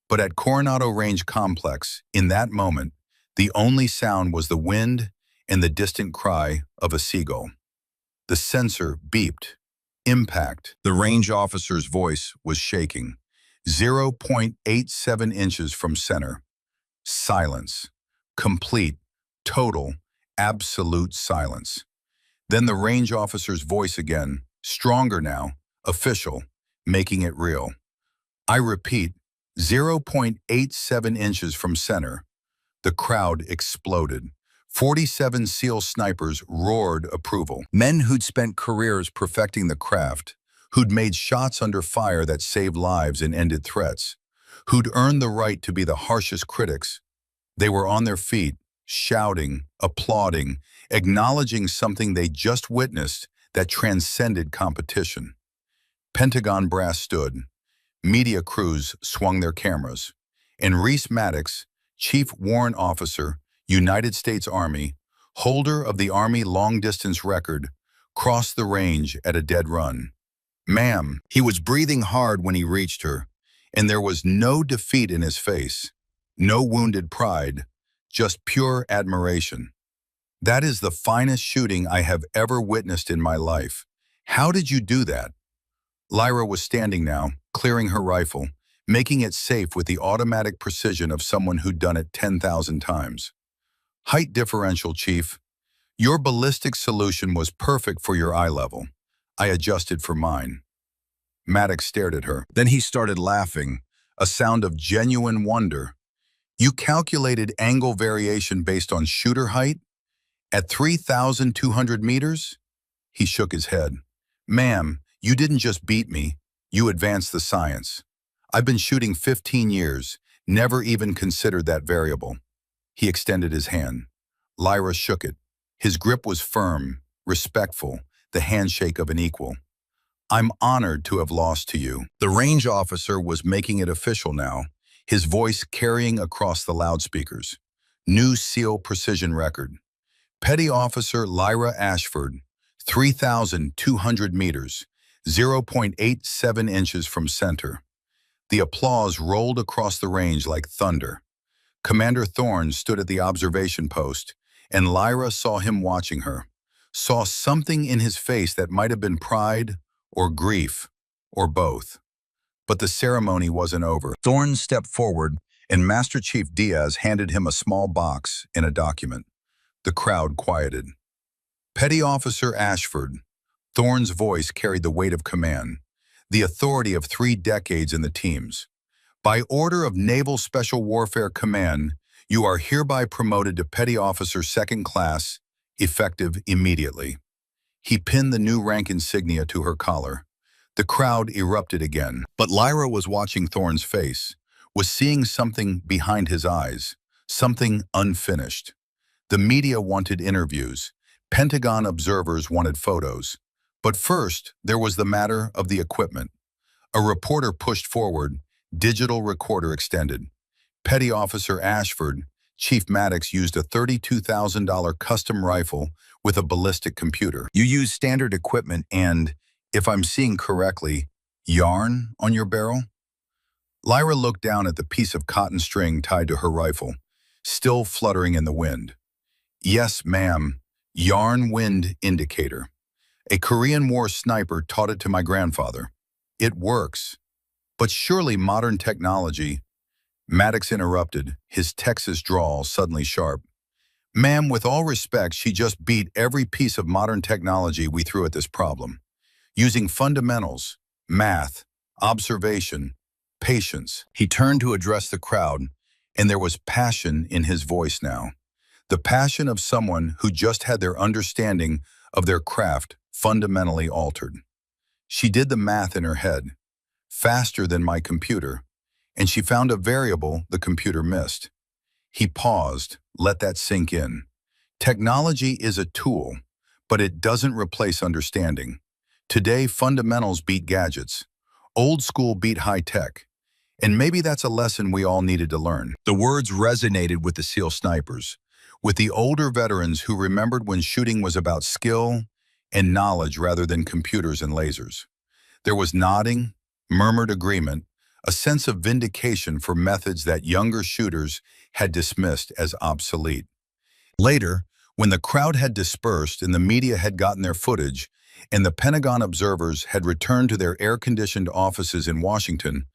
But at Coronado Range Complex, in that moment, the only sound was the wind and the distant cry of a seagull. The sensor beeped. Impact. The range officer's voice was shaking. 0.87 inches from center. Silence. Complete, total, absolute silence. Then the range officer's voice again, stronger now, official, making it real. I repeat, 0.87 inches from center. The crowd exploded. 47 SEAL snipers roared approval. Men who'd spent careers perfecting the craft, who'd made shots under fire that saved lives and ended threats, who'd earned the right to be the harshest critics. They were on their feet, shouting, applauding, acknowledging something they just witnessed that transcended competition. Pentagon brass stood. Media crews swung their cameras. And Reese Maddox, Chief Warrant Officer, United States Army, holder of the Army long-distance record, crossed the range at a dead run. Ma'am, he was breathing hard when he reached her, and there was no defeat in his face, no wounded pride, just pure admiration. That is the finest shooting I have ever witnessed in my life. How did you do that? Lyra was standing now, clearing her rifle, making it safe with the automatic precision of someone who'd done it 10,000 times. Height differential, Chief. Your ballistic solution was perfect for your eye level. I adjusted for mine. Maddox stared at her. Then he started laughing, a sound of genuine wonder. You calculated angle variation based on shooter height? At 3,200 meters? He shook his head. Ma'am, you didn't just beat me, you advanced the science. I've been shooting 15 years, never even considered that variable. He extended his hand. Lyra shook it. His grip was firm, respectful, the handshake of an equal. I'm honored to have lost to you. The range officer was making it official now, his voice carrying across the loudspeakers. New SEAL precision record. Petty Officer Lyra Ashford, 3,200 meters, 0.87 inches from center. The applause rolled across the range like thunder. Commander Thorne stood at the observation post, and Lyra saw him watching her, saw something in his face that might have been pride or grief or both. But the ceremony wasn't over. Thorne stepped forward, and Master Chief Diaz handed him a small box and a document. The crowd quieted. Petty Officer Ashford. Thorne's voice carried the weight of command, the authority of 3 decades in the teams. By order of Naval Special Warfare Command, you are hereby promoted to Petty Officer 2nd Class, effective immediately. He pinned the new rank insignia to her collar. The crowd erupted again, but Lyra was watching Thorne's face, was seeing something behind his eyes, something unfinished. The media wanted interviews. Pentagon observers wanted photos. But first, there was the matter of the equipment. A reporter pushed forward, digital recorder extended. Petty Officer Ashford, Chief Maddox used a $32,000 custom rifle with a ballistic computer. You use standard equipment and, if I'm seeing correctly, yarn on your barrel? Lyra looked down at the piece of cotton string tied to her rifle, still fluttering in the wind. Yes, ma'am, yarn wind indicator. A Korean War sniper taught it to my grandfather. It works. But surely modern technology... Maddox interrupted, his Texas drawl suddenly sharp. Ma'am, with all respect, she just beat every piece of modern technology we threw at this problem. Using fundamentals, math, observation, patience. He turned to address the crowd, and there was passion in his voice now. The passion of someone who just had their understanding of their craft fundamentally altered. She did the math in her head, faster than my computer, and she found a variable the computer missed. He paused, let that sink in. Technology is a tool, but it doesn't replace understanding. Today, fundamentals beat gadgets. Old school beat high tech. And maybe that's a lesson we all needed to learn. The words resonated with the SEAL snipers, with the older veterans who remembered when shooting was about skill, and knowledge rather than computers and lasers. There was nodding, murmured agreement, a sense of vindication for methods that younger shooters had dismissed as obsolete. Later, when the crowd had dispersed and the media had gotten their footage, and the Pentagon observers had returned to their air-conditioned offices in Washington,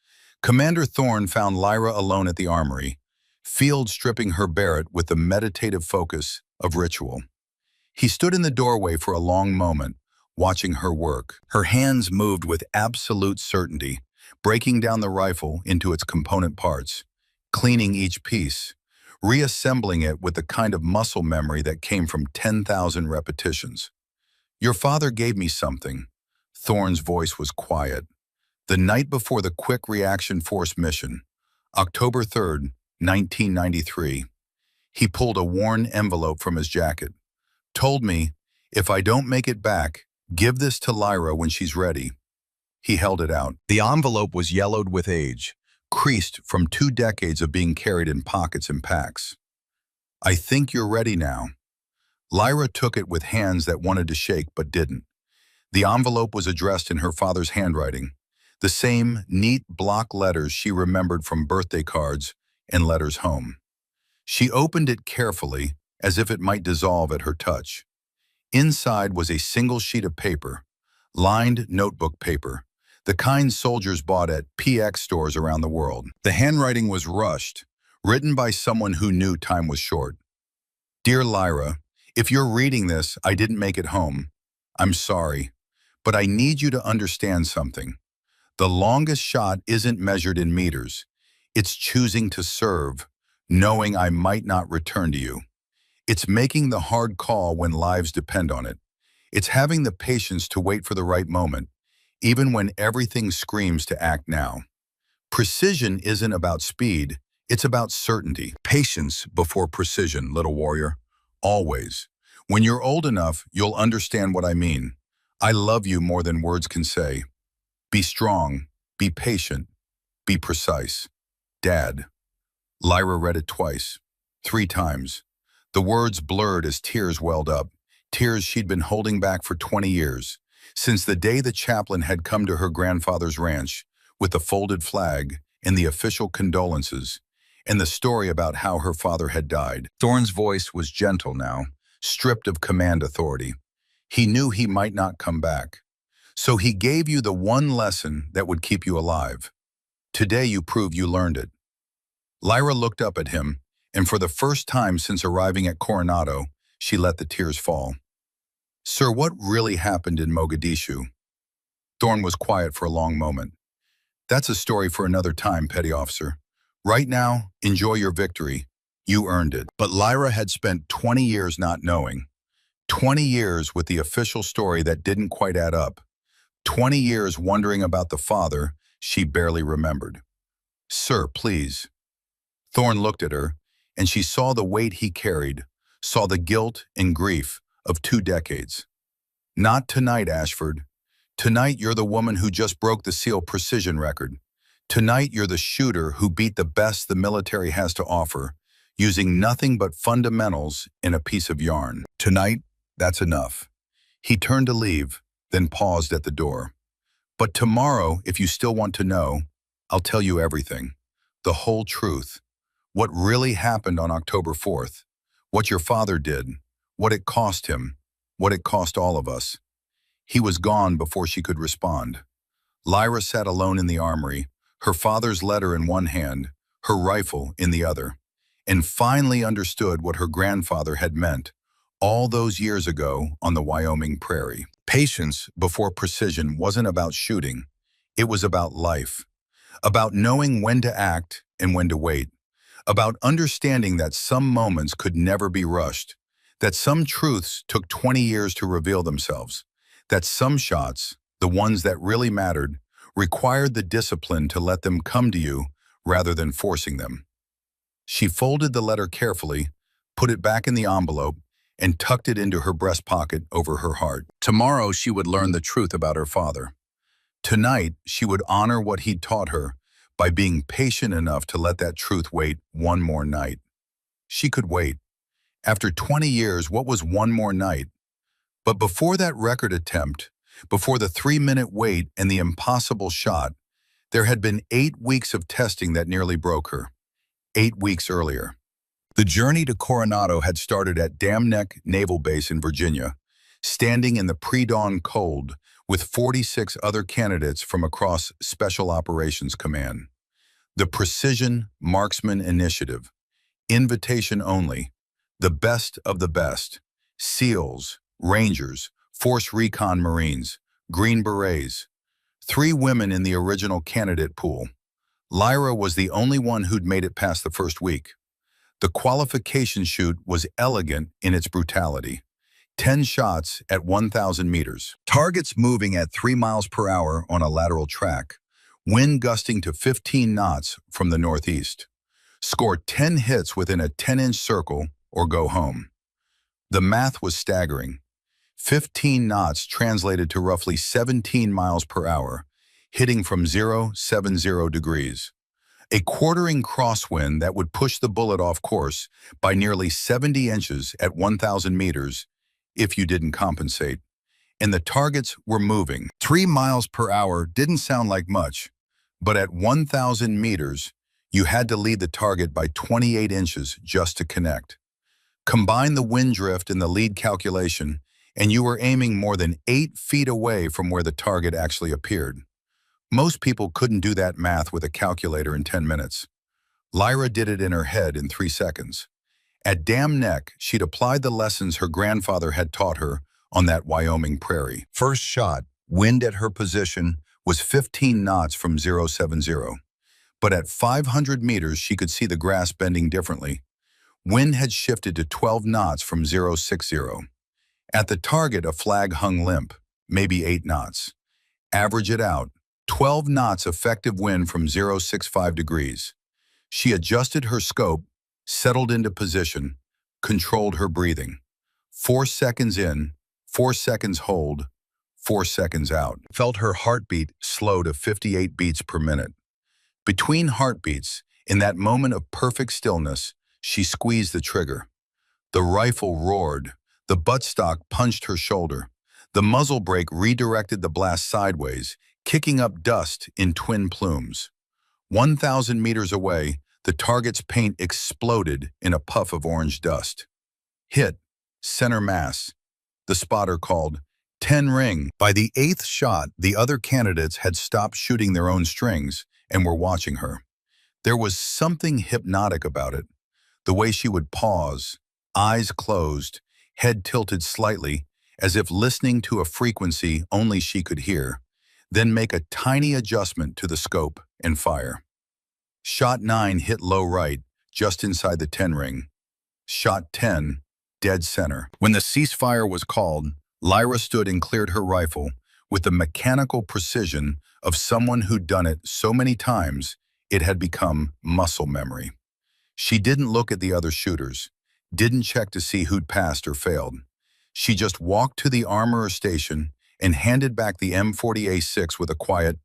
Commander Thorne found Lyra alone at the armory, field stripping her Barrett with the meditative focus of ritual. He stood in the doorway for a long moment, watching her work. Her hands moved with absolute certainty, breaking down the rifle into its component parts, cleaning each piece, reassembling it with the kind of muscle memory that came from 10,000 repetitions. "Your father gave me something." Thorne's voice was quiet. "The night before the Quick Reaction Force mission, October 3rd, 1993, he pulled a worn envelope from his jacket. Told me, if I don't make it back, give this to Lyra when she's ready." He held it out. The envelope was yellowed with age, creased from 2 decades of being carried in pockets and packs. "I think you're ready now." Lyra took it with hands that wanted to shake but didn't. The envelope was addressed in her father's handwriting, the same neat block letters she remembered from birthday cards and letters home. She opened it carefully, as if it might dissolve at her touch. Inside was a single sheet of paper, lined notebook paper, the kind soldiers bought at PX stores around the world. The handwriting was rushed, written by someone who knew time was short. "Dear Lyra, if you're reading this, I didn't make it home. I'm sorry, but I need you to understand something. The longest shot isn't measured in meters. It's choosing to serve, knowing I might not return to you. It's making the hard call when lives depend on it. It's having the patience to wait for the right moment, even when everything screams to act now. Precision isn't about speed, it's about certainty. Patience before precision, little warrior. Always. When you're old enough, you'll understand what I mean. I love you more than words can say. Be strong, be patient, be precise. Dad." Lyra read it twice, 3 times. The words blurred as tears welled up, tears she'd been holding back for 20 years, since the day the chaplain had come to her grandfather's ranch with the folded flag and the official condolences, and the story about how her father had died. Thorne's voice was gentle now, stripped of command authority. He knew he might not come back. "So he gave you the one lesson that would keep you alive. Today you prove you learned it." Lyra looked up at him, and for the first time since arriving at Coronado, she let the tears fall. "Sir, what really happened in Mogadishu?" Thorne was quiet for a long moment. "That's a story for another time, petty officer. Right now, enjoy your victory. You earned it." But Lyra had spent 20 years not knowing. 20 years with the official story that didn't quite add up. 20 years wondering about the father she barely remembered. "Sir, please." Thorne looked at her, and she saw the weight he carried, saw the guilt and grief of 2 decades. "Not tonight, Ashford. Tonight you're the woman who just broke the SEAL precision record. Tonight you're the shooter who beat the best the military has to offer, using nothing but fundamentals in a piece of yarn. Tonight, that's enough." He turned to leave, then paused at the door. "But tomorrow, if you still want to know, I'll tell you everything. The whole truth. What really happened on October 4th. What your father did. What it cost him. What it cost all of us." He was gone before she could respond. Lyra sat alone in the armory, her father's letter in one hand, her rifle in the other, and finally understood what her grandfather had meant all those years ago on the Wyoming prairie. Patience before precision wasn't about shooting. It was about life, about knowing when to act and when to wait, about understanding that some moments could never be rushed, that some truths took 20 years to reveal themselves, that some shots, the ones that really mattered, required the discipline to let them come to you rather than forcing them. She folded the letter carefully, put it back in the envelope, and tucked it into her breast pocket over her heart. Tomorrow she would learn the truth about her father. Tonight she would honor what he'd taught her by being patient enough to let that truth wait one more night. She could wait. After 20 years, what was one more night? But before that record attempt, before the 3-minute wait and the impossible shot, there had been 8 weeks of testing that nearly broke her. 8 weeks earlier. The journey to Coronado had started at Dam Neck Naval Base in Virginia, standing in the pre-dawn cold with 46 other candidates from across Special Operations Command. The Precision Marksman Initiative, invitation only, the best of the best, SEALs, Rangers, Force Recon Marines, Green Berets, 3 women in the original candidate pool. Lyra was the only one who'd made it past the first week. The qualification chute was elegant in its brutality. 10 shots at 1,000 meters. Targets moving at 3 miles per hour on a lateral track. Wind gusting to 15 knots from the northeast. Score 10 hits within a 10-inch circle or go home. The math was staggering. 15 knots translated to roughly 17 miles per hour, hitting from 070 degrees. A quartering crosswind that would push the bullet off course by nearly 70 inches at 1,000 meters if you didn't compensate. And the targets were moving. 3 miles per hour didn't sound like much, but at 1,000 meters, you had to lead the target by 28 inches just to connect. Combine the wind drift and the lead calculation, and you were aiming more than 8 feet away from where the target actually appeared. Most people couldn't do that math with a calculator in 10 minutes. Lyra did it in her head in 3 seconds. At Dam Neck, she'd applied the lessons her grandfather had taught her on that Wyoming prairie. First shot, wind at her position, was 15 knots from 070. But at 500 meters, she could see the grass bending differently. Wind had shifted to 12 knots from 060. At the target, a flag hung limp, maybe 8 knots. Average it out, 12 knots effective wind from 065 degrees. She adjusted her scope, settled into position, controlled her breathing. 4 seconds in, 4 seconds hold, 4 seconds out. Felt her heartbeat slow to 58 beats per minute. Between heartbeats, in that moment of perfect stillness, she squeezed the trigger. The rifle roared. The buttstock punched her shoulder. The muzzle brake redirected the blast sideways, kicking up dust in twin plumes. 1,000 meters away, the target's paint exploded in a puff of orange dust. Hit, center mass. The spotter called, 10 ring. By the 8th shot, the other candidates had stopped shooting their own strings and were watching her. There was something hypnotic about it. The way she would pause, eyes closed, head tilted slightly, as if listening to a frequency only she could hear, then make a tiny adjustment to the scope and fire. Shot 9 hit low right, just inside the 10 ring. Shot 10, dead center. When the ceasefire was called, Lyra stood and cleared her rifle with the mechanical precision of someone who'd done it so many times it had become muscle memory. She didn't look at the other shooters, didn't check to see who'd passed or failed. She just walked to the armorer station and handed back the M40A6 with a quiet,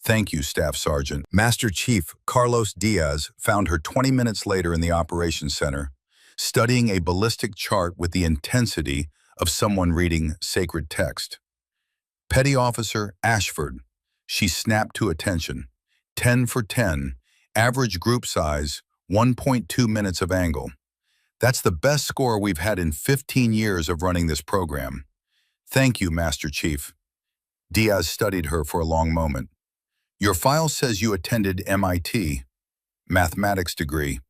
"Thank you, Staff Sergeant." Master Chief Carlos Diaz found her 20 minutes later in the operations center, studying a ballistic chart with the intensity of someone reading sacred text. Petty Officer Ashford, she snapped to attention. 10 for 10, average group size, 1.2 minutes of angle. That's the best score we've had in 15 years of running this program. Thank you, Master Chief. Diaz studied her for a long moment. Your file says you attended MIT, mathematics degree.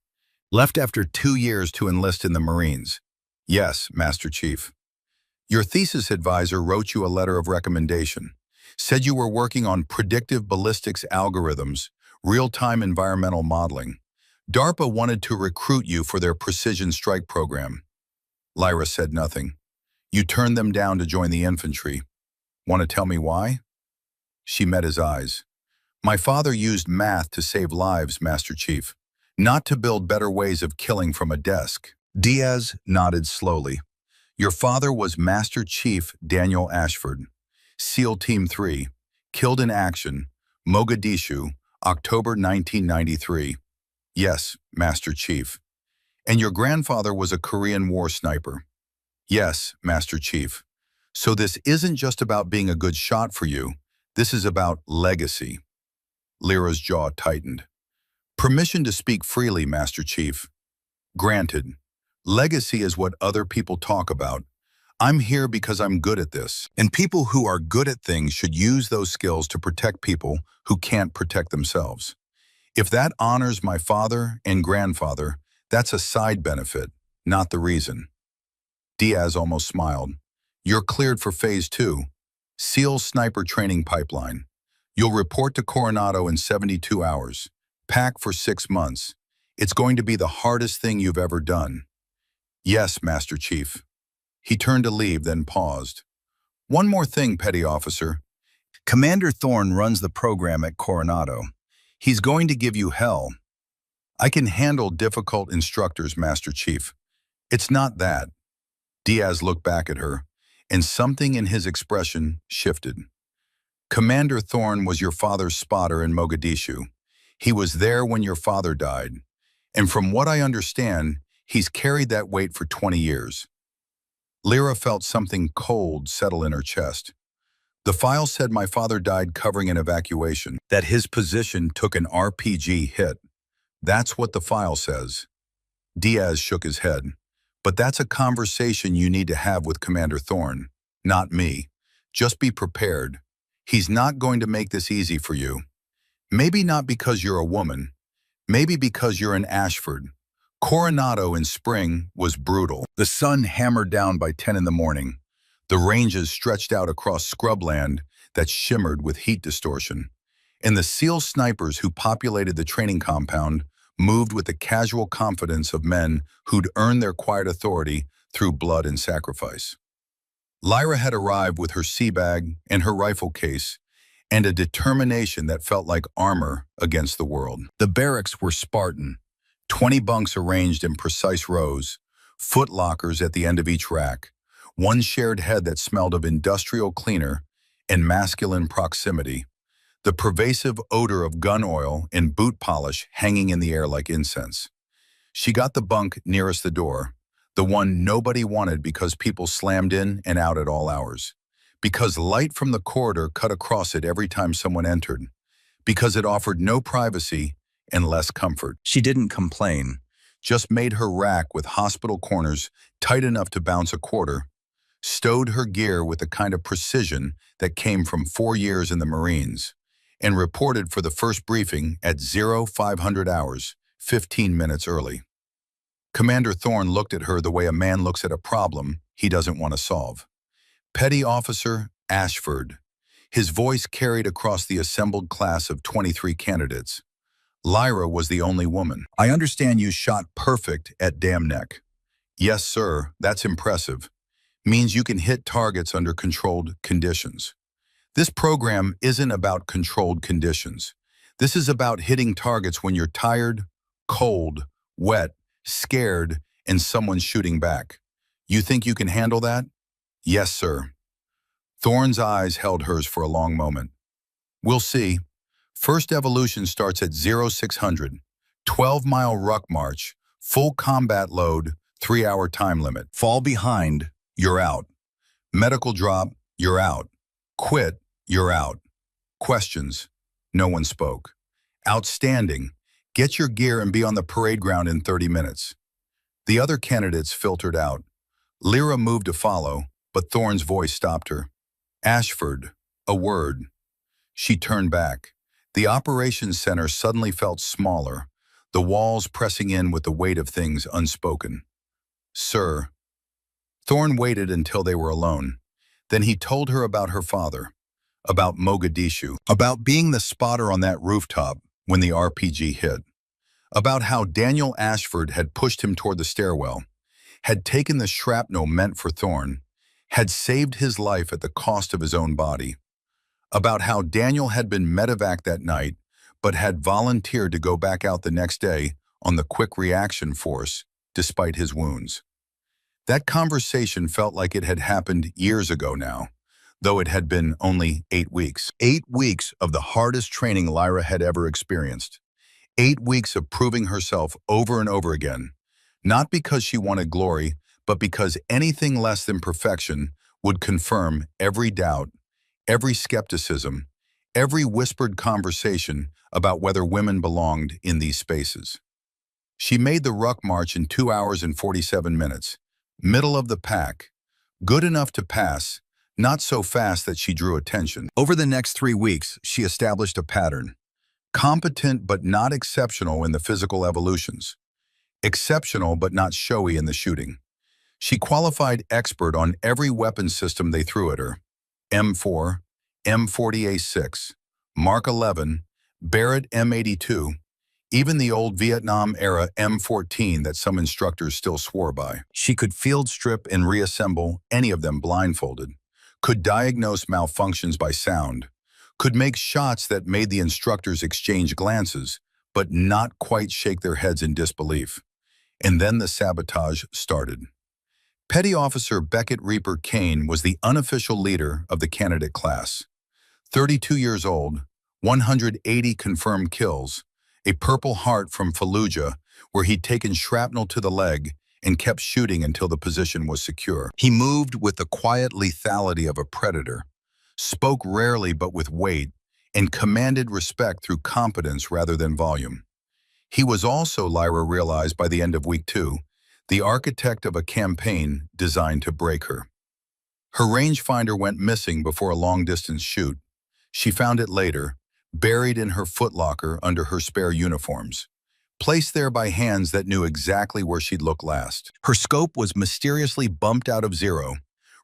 Left after 2 years to enlist in the Marines. Yes, Master Chief. Your thesis advisor wrote you a letter of recommendation. Said you were working on predictive ballistics algorithms, real-time environmental modeling. DARPA wanted to recruit you for their precision strike program. Lyra said nothing. You turned them down to join the infantry. Want to tell me why? She met his eyes. My father used math to save lives, Master Chief, not to build better ways of killing from a desk. Diaz nodded slowly. Your father was Master Chief Daniel Ashford, SEAL Team 3, killed in action, Mogadishu, October 1993. Yes, Master Chief. And your grandfather was a Korean War sniper. Yes, Master Chief. So this isn't just about being a good shot for you. This is about legacy. Lyra's jaw tightened. Permission to speak freely, Master Chief. Granted. Legacy is what other people talk about. I'm here because I'm good at this. And people who are good at things should use those skills to protect people who can't protect themselves. If that honors my father and grandfather, that's a side benefit, not the reason. Diaz almost smiled. You're cleared for Phase 2. SEAL Sniper Training Pipeline. You'll report to Coronado in 72 hours. Pack for 6 months. It's going to be the hardest thing you've ever done. Yes, Master Chief. He turned to leave, then paused. One more thing, Petty Officer. Commander Thorne runs the program at Coronado. He's going to give you hell. I can handle difficult instructors, Master Chief. It's not that. Diaz looked back at her, and something in his expression shifted. Commander Thorne was your father's spotter in Mogadishu. He was there when your father died. And from what I understand, he's carried that weight for 20 years. Lyra felt something cold settle in her chest. The file said my father died covering an evacuation, that his position took an RPG hit. That's what the file says. Diaz shook his head. But that's a conversation you need to have with Commander Thorne, not me. Just be prepared. He's not going to make this easy for you. Maybe not because you're a woman. Maybe because you're an Ashford. Coronado in spring was brutal. The sun hammered down by 10 in the morning. The ranges stretched out across scrubland that shimmered with heat distortion. And the SEAL snipers who populated the training compound moved with the casual confidence of men who'd earned their quiet authority through blood and sacrifice. Lyra had arrived with her sea bag and her rifle case and a determination that felt like armor against the world. The barracks were Spartan. 20 bunks arranged in precise rows, foot lockers at the end of each rack, one shared head that smelled of industrial cleaner and masculine proximity, the pervasive odor of gun oil and boot polish hanging in the air like incense. She got the bunk nearest the door, the one nobody wanted because people slammed in and out at all hours, because light from the corridor cut across it every time someone entered, because it offered no privacy and less comfort. She didn't complain, just made her rack with hospital corners tight enough to bounce a quarter, stowed her gear with the kind of precision that came from 4 years in the Marines, and reported for the first briefing at 0500 hours, 15 minutes early. Commander Thorne looked at her the way a man looks at a problem he doesn't want to solve. Petty Officer Ashford. His voice carried across the assembled class of 23 candidates. Lyra was the only woman. I understand you shot perfect at Dam Neck. Yes, sir, that's impressive. Means you can hit targets under controlled conditions. This program isn't about controlled conditions. This is about hitting targets when you're tired, cold, wet, scared, and someone's shooting back. You think you can handle that? Yes, sir. Thorne's eyes held hers for a long moment. We'll see. First evolution starts at 0600, 12-mile ruck march, full combat load, 3-hour time limit. Fall behind, you're out. Medical drop, you're out. Quit, you're out. Questions. No one spoke. Outstanding. Get your gear and be on the parade ground in 30 minutes. The other candidates filtered out. Lyra moved to follow, but Thorne's voice stopped her. Ashford, a word. She turned back. The operations center suddenly felt smaller, the walls pressing in with the weight of things unspoken. Sir. Thorne waited until they were alone. Then he told her about her father, about Mogadishu, about being the spotter on that rooftop when the RPG hit, about how Daniel Ashford had pushed him toward the stairwell, had taken the shrapnel meant for Thorne, had saved his life at the cost of his own body, about how Daniel had been medevac that night, but had volunteered to go back out the next day on the quick reaction force, despite his wounds. That conversation felt like it had happened years ago now, though it had been only 8 weeks. 8 weeks of the hardest training Lyra had ever experienced. 8 weeks of proving herself over and over again, not because she wanted glory, but because anything less than perfection would confirm every doubt, every skepticism, every whispered conversation about whether women belonged in these spaces. She made the ruck march in 2 hours and 47 minutes, middle of the pack, good enough to pass, not so fast that she drew attention. Over the next 3 weeks, she established a pattern. Competent but not exceptional in the physical evolutions. Exceptional but not showy in the shooting. She qualified expert on every weapon system they threw at her. M4, M40A6, Mark 11, Barrett M82, even the old Vietnam-era M14 that some instructors still swore by. She could field strip and reassemble any of them blindfolded, could diagnose malfunctions by sound, could make shots that made the instructors exchange glances, but not quite shake their heads in disbelief. And then the sabotage started. Petty Officer Beckett Reaper Kane was the unofficial leader of the candidate class. 32 years old, 180 confirmed kills, a Purple Heart from Fallujah, where he'd taken shrapnel to the leg and kept shooting until the position was secure. He moved with the quiet lethality of a predator, spoke rarely but with weight, and commanded respect through competence rather than volume. He was also, Lyra realized by the end of week 2, the architect of a campaign designed to break her. Her rangefinder went missing before a long-distance shoot. She found it later, buried in her footlocker under her spare uniforms, placed there by hands that knew exactly where she'd look last. Her scope was mysteriously bumped out of 0,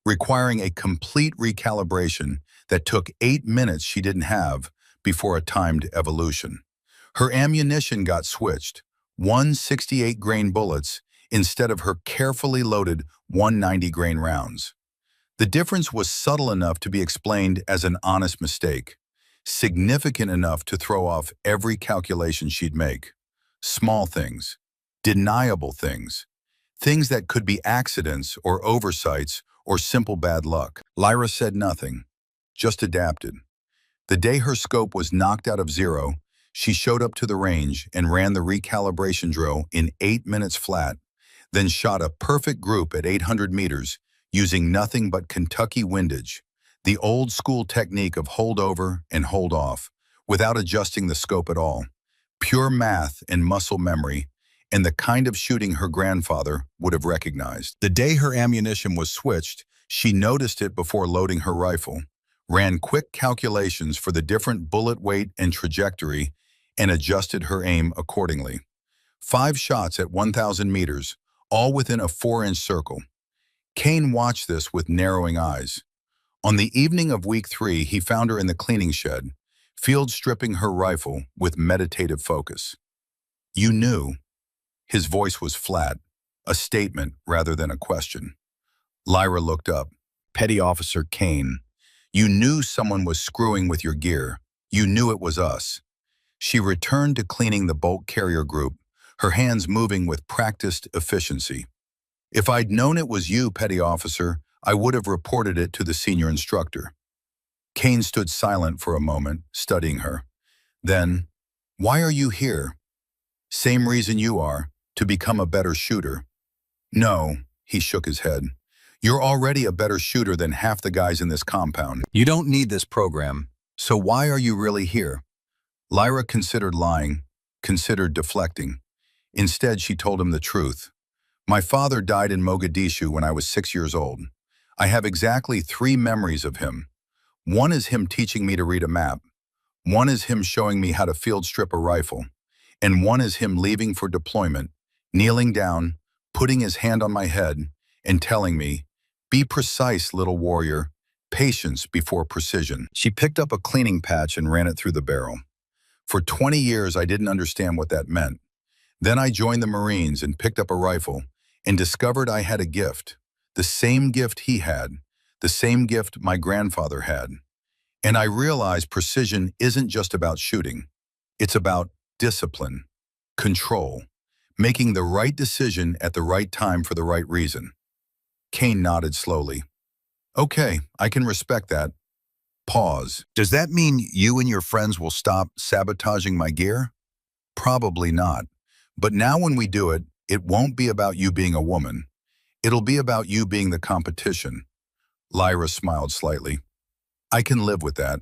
requiring a complete recalibration that took 8 minutes she didn't have before a timed evolution. Her ammunition got switched, 168-grain bullets instead of her carefully loaded 190-grain rounds. The difference was subtle enough to be explained as an honest mistake, significant enough to throw off every calculation she'd make. Small things, deniable things, things that could be accidents or oversights or simple bad luck. Lyra said nothing, just adapted. The day her scope was knocked out of 0, she showed up to the range and ran the recalibration drill in 8 minutes flat, then shot a perfect group at 800 meters using nothing but Kentucky windage, the old-school technique of hold over and hold off, without adjusting the scope at all. Pure math and muscle memory, and the kind of shooting her grandfather would have recognized. The day her ammunition was switched, she noticed it before loading her rifle, ran quick calculations for the different bullet weight and trajectory, and adjusted her aim accordingly. 5 shots at 1,000 meters, all within a 4-inch circle. Kane watched this with narrowing eyes. On the evening of week 3, he found her in the cleaning shed, field stripping her rifle with meditative focus. "You knew." His voice was flat, a statement rather than a question. Lyra looked up. "Petty Officer Kane, you knew someone was screwing with your gear. You knew it was us." She returned to cleaning the bolt carrier group, her hands moving with practiced efficiency. "If I'd known it was you, Petty Officer, I would have reported it to the senior instructor." Kane stood silent for a moment, studying her. Then, "Why are you here?" "Same reason you are, to become a better shooter." "No," he shook his head. "You're already a better shooter than half the guys in this compound. You don't need this program, so why are you really here?" Lyra considered lying, considered deflecting. Instead, she told him the truth. "My father died in Mogadishu when I was 6 years old. I have exactly 3 memories of him. One is him teaching me to read a map. One is him showing me how to field strip a rifle. And one is him leaving for deployment, kneeling down, putting his hand on my head, and telling me, 'Be precise, little warrior, patience before precision.'" She picked up a cleaning patch and ran it through the barrel. "For 20 years, I didn't understand what that meant. Then I joined the Marines and picked up a rifle and discovered I had a gift, the same gift he had, the same gift my grandfather had. And I realized precision isn't just about shooting. It's about discipline, control, making the right decision at the right time for the right reason." Kane nodded slowly. "Okay, I can respect that." Pause. "Does that mean you and your friends will stop sabotaging my gear?" "Probably not. But now when we do it, it won't be about you being a woman. It'll be about you being the competition. Lyra smiled slightly. I can live with that.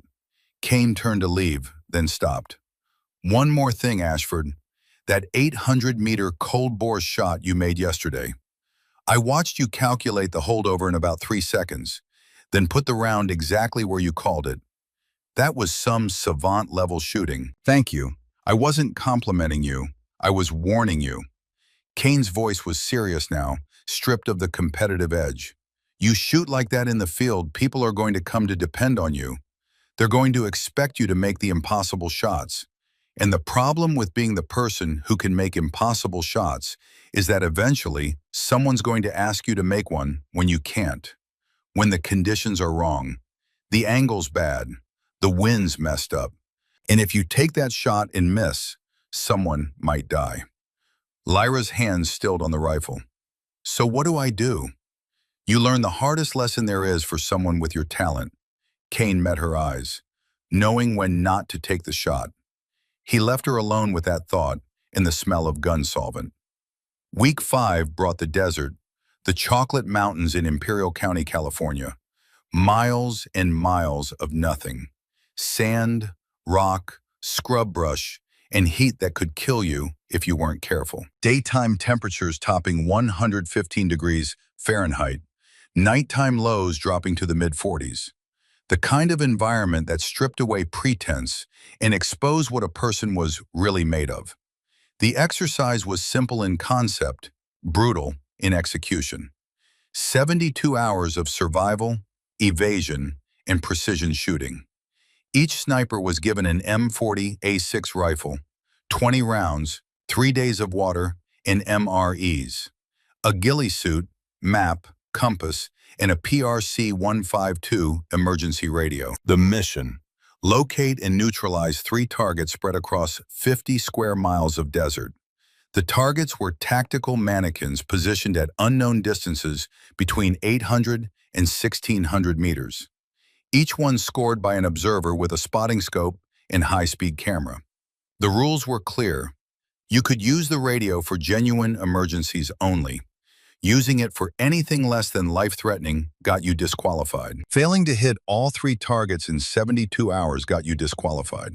Kane turned to leave, then stopped. One more thing, Ashford. That 800-meter cold bore shot you made yesterday. I watched you calculate the holdover in about 3 seconds, then put the round exactly where you called it. That was some savant-level shooting. Thank you. I wasn't complimenting you. I was warning you. Kane's voice was serious now, stripped of the competitive edge. You shoot like that in the field, people are going to come to depend on you. They're going to expect you to make the impossible shots. And the problem with being the person who can make impossible shots is that eventually someone's going to ask you to make one when you can't, when the conditions are wrong, the angle's bad, the wind's messed up. And if you take that shot and miss, someone might die. Lyra's hands stilled on the rifle. So what do I do? You learn the hardest lesson there is for someone with your talent. Kane met her eyes, knowing when not to take the shot. He left her alone with that thought and the smell of gun solvent. Week 5 brought the desert, the chocolate mountains in Imperial County, California. Miles and miles of nothing. Sand, rock, scrub brush, and heat that could kill you if you weren't careful. Daytime temperatures topping 115 degrees Fahrenheit. Nighttime lows dropping to the mid-40s. The kind of environment that stripped away pretense and exposed what a person was really made of. The exercise was simple in concept, brutal in execution. 72 hours of survival, evasion, and precision shooting. Each sniper was given an M40A6 rifle, 20 rounds, 3 days of water, and MREs. A ghillie suit, map, compass, and a PRC-152 emergency radio. The mission: locate and neutralize 3 targets spread across 50 square miles of desert. The targets were tactical mannequins positioned at unknown distances between 800 and 1,600 meters. Each one scored by an observer with a spotting scope and high-speed camera. The rules were clear. You could use the radio for genuine emergencies only. Using it for anything less than life-threatening got you disqualified. Failing to hit all 3 targets in 72 hours got you disqualified.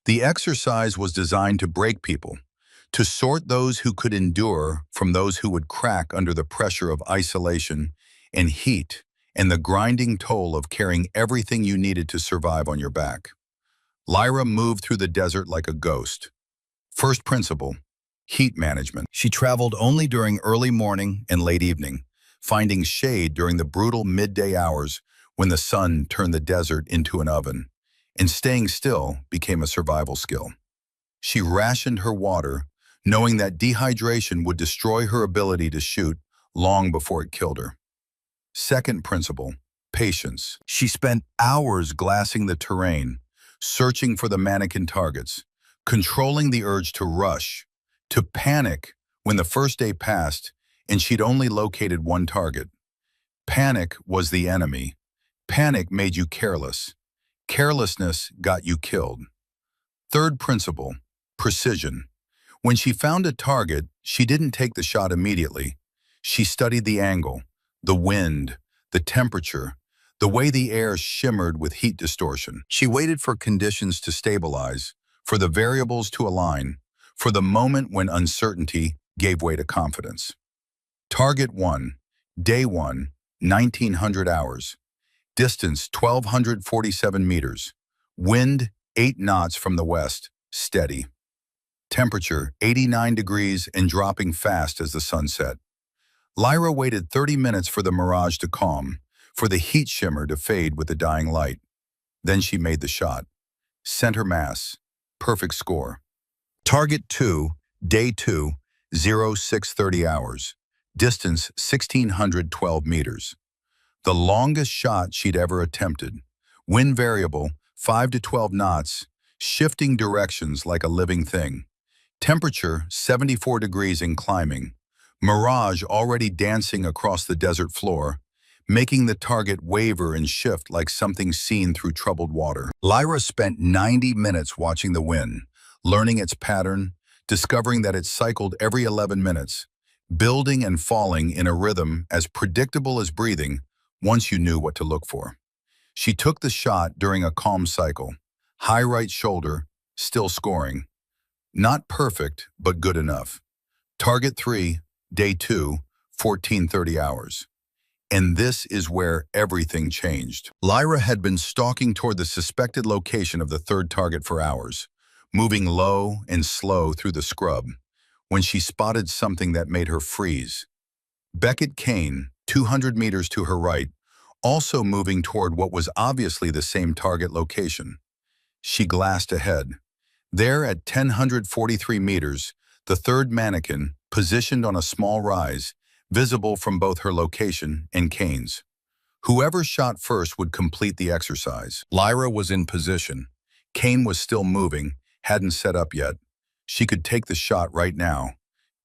The exercise was designed to break people, to sort those who could endure from those who would crack under the pressure of isolation and heat and the grinding toll of carrying everything you needed to survive on your back. Lyra moved through the desert like a ghost. First principle: heat management. She traveled only during early morning and late evening, finding shade during the brutal midday hours when the sun turned the desert into an oven, and staying still became a survival skill. She rationed her water, knowing that dehydration would destroy her ability to shoot long before it killed her. Second principle: patience. She spent hours glassing the terrain, searching for the mannequin targets, controlling the urge to rush, to panic when the first day passed and she'd only located 1 target. Panic was the enemy. Panic made you careless. Carelessness got you killed. Third principle: precision. When she found a target, she didn't take the shot immediately. She studied the angle, the wind, the temperature, the way the air shimmered with heat distortion. She waited for conditions to stabilize, for the variables to align, for the moment when uncertainty gave way to confidence. Target 1, Day 1, 1900 hours. Distance 1,247 meters. Wind 8 knots from the west, steady. Temperature 89 degrees and dropping fast as the sun set. Lyra waited 30 minutes for the mirage to calm, for the heat shimmer to fade with the dying light. Then she made the shot. Center mass. Perfect score. Target 2, Day 2, 0630 hours. Distance 1,612 meters. The longest shot she'd ever attempted. Wind variable 5 to 12 knots, shifting directions like a living thing. Temperature 74 degrees and climbing. Mirage already dancing across the desert floor, making the target waver and shift like something seen through troubled water. Lyra spent 90 minutes watching the wind, learning its pattern, discovering that it cycled every 11 minutes, building and falling in a rhythm as predictable as breathing, once you knew what to look for. She took the shot during a calm cycle. High right shoulder, still scoring. Not perfect, but good enough. Target 3, day 2, 14:30 hours. And this is where everything changed. Lyra had been stalking toward the suspected location of the third target for hours, moving low and slow through the scrub, when she spotted something that made her freeze. Beckett Kane, 200 meters to her right, also moving toward what was obviously the same target location. She glanced ahead. There at 1,043 meters, the third mannequin, positioned on a small rise, visible from both her location and Kane's. Whoever shot first would complete the exercise. Lyra was in position. Kane was still moving, hadn't set up yet. She could take the shot right now,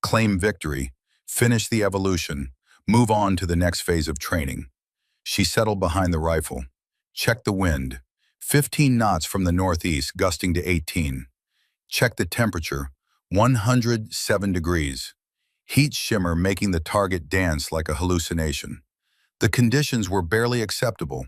claim victory, finish the evolution, move on to the next phase of training. She settled behind the rifle. Checked the wind. 15 knots from the northeast, gusting to 18. Checked the temperature. 107 degrees. Heat shimmer making the target dance like a hallucination. The conditions were barely acceptable.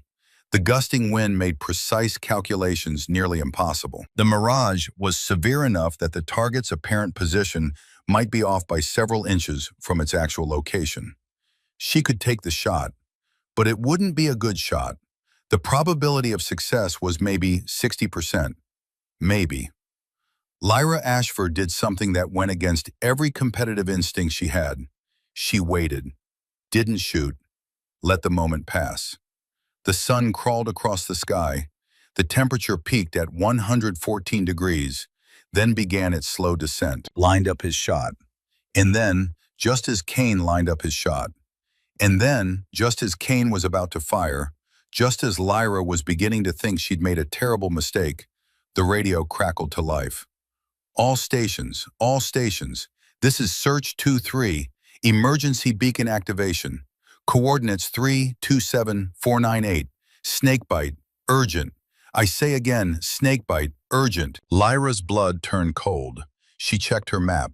The gusting wind made precise calculations nearly impossible. The mirage was severe enough that the target's apparent position might be off by several inches from its actual location. She could take the shot, but it wouldn't be a good shot. The probability of success was maybe 60%. Maybe. Lyra Ashford did something that went against every competitive instinct she had. She waited, didn't shoot, let the moment pass. The sun crawled across the sky. The temperature peaked at 114 degrees, then began its slow descent. Lined up his shot. And then, just as Kane lined up his shot. And then, just as Kane was about to fire, just as Lyra was beginning to think she'd made a terrible mistake, the radio crackled to life. All stations, this is Search 2-3, emergency beacon activation. Coordinates 327498, snakebite, urgent. I say again, snakebite, urgent. Lyra's blood turned cold. She checked her map.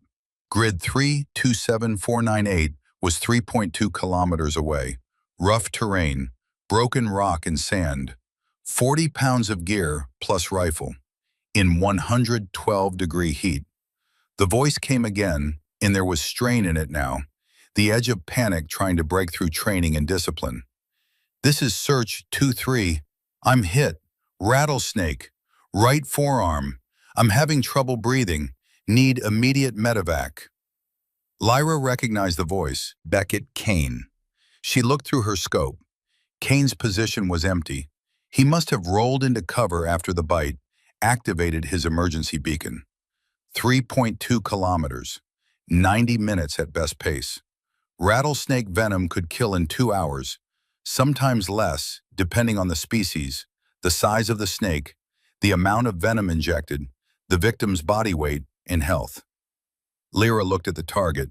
Grid 327498 was 3.2 kilometers away. Rough terrain, broken rock and sand. 40 pounds of gear plus rifle. In 112-degree heat. The voice came again, and there was strain in it now, the edge of panic trying to break through training and discipline. This is Search 2-3. I'm hit. Rattlesnake. Right forearm. I'm having trouble breathing. Need immediate medevac. Lyra recognized the voice, Beckett Kane. She looked through her scope. Kane's position was empty. He must have rolled into cover after the bite, activated his emergency beacon. 3.2 kilometers, 90 minutes at best pace. Rattlesnake venom could kill in 2 hours, sometimes less, depending on the species, the size of the snake, the amount of venom injected, the victim's body weight, and health. Lyra looked at the target.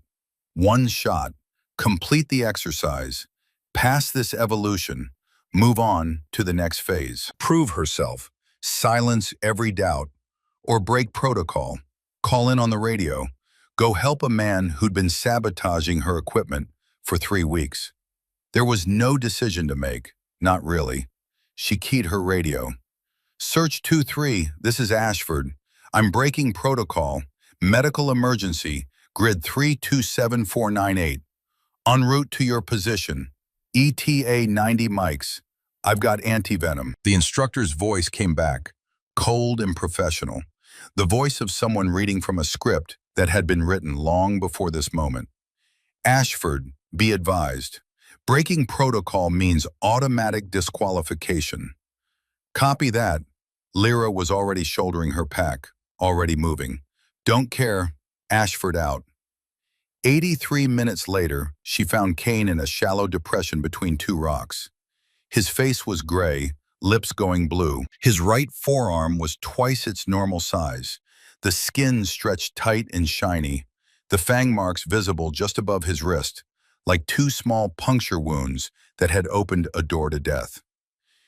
One shot, complete the exercise, pass this evolution, move on to the next phase. Prove herself. Silence every doubt, or break protocol, call in on the radio, go help a man who'd been sabotaging her equipment for 3 weeks. There was no decision to make, not really. She keyed her radio. Search 2-3, this is Ashford. I'm breaking protocol, medical emergency, grid 327498. En route to your position, ETA 90 mics. I've got antivenom. The instructor's voice came back, cold and professional, the voice of someone reading from a script that had been written long before this moment. Ashford, be advised. Breaking protocol means automatic disqualification. Copy that. Lyra was already shouldering her pack, already moving. Don't care. Ashford out. 83 minutes later, she found Kane in a shallow depression between 2 rocks. His face was gray, lips going blue. His right forearm was twice its normal size. The skin stretched tight and shiny, the fang marks visible just above his wrist, like 2 small puncture wounds that had opened a door to death.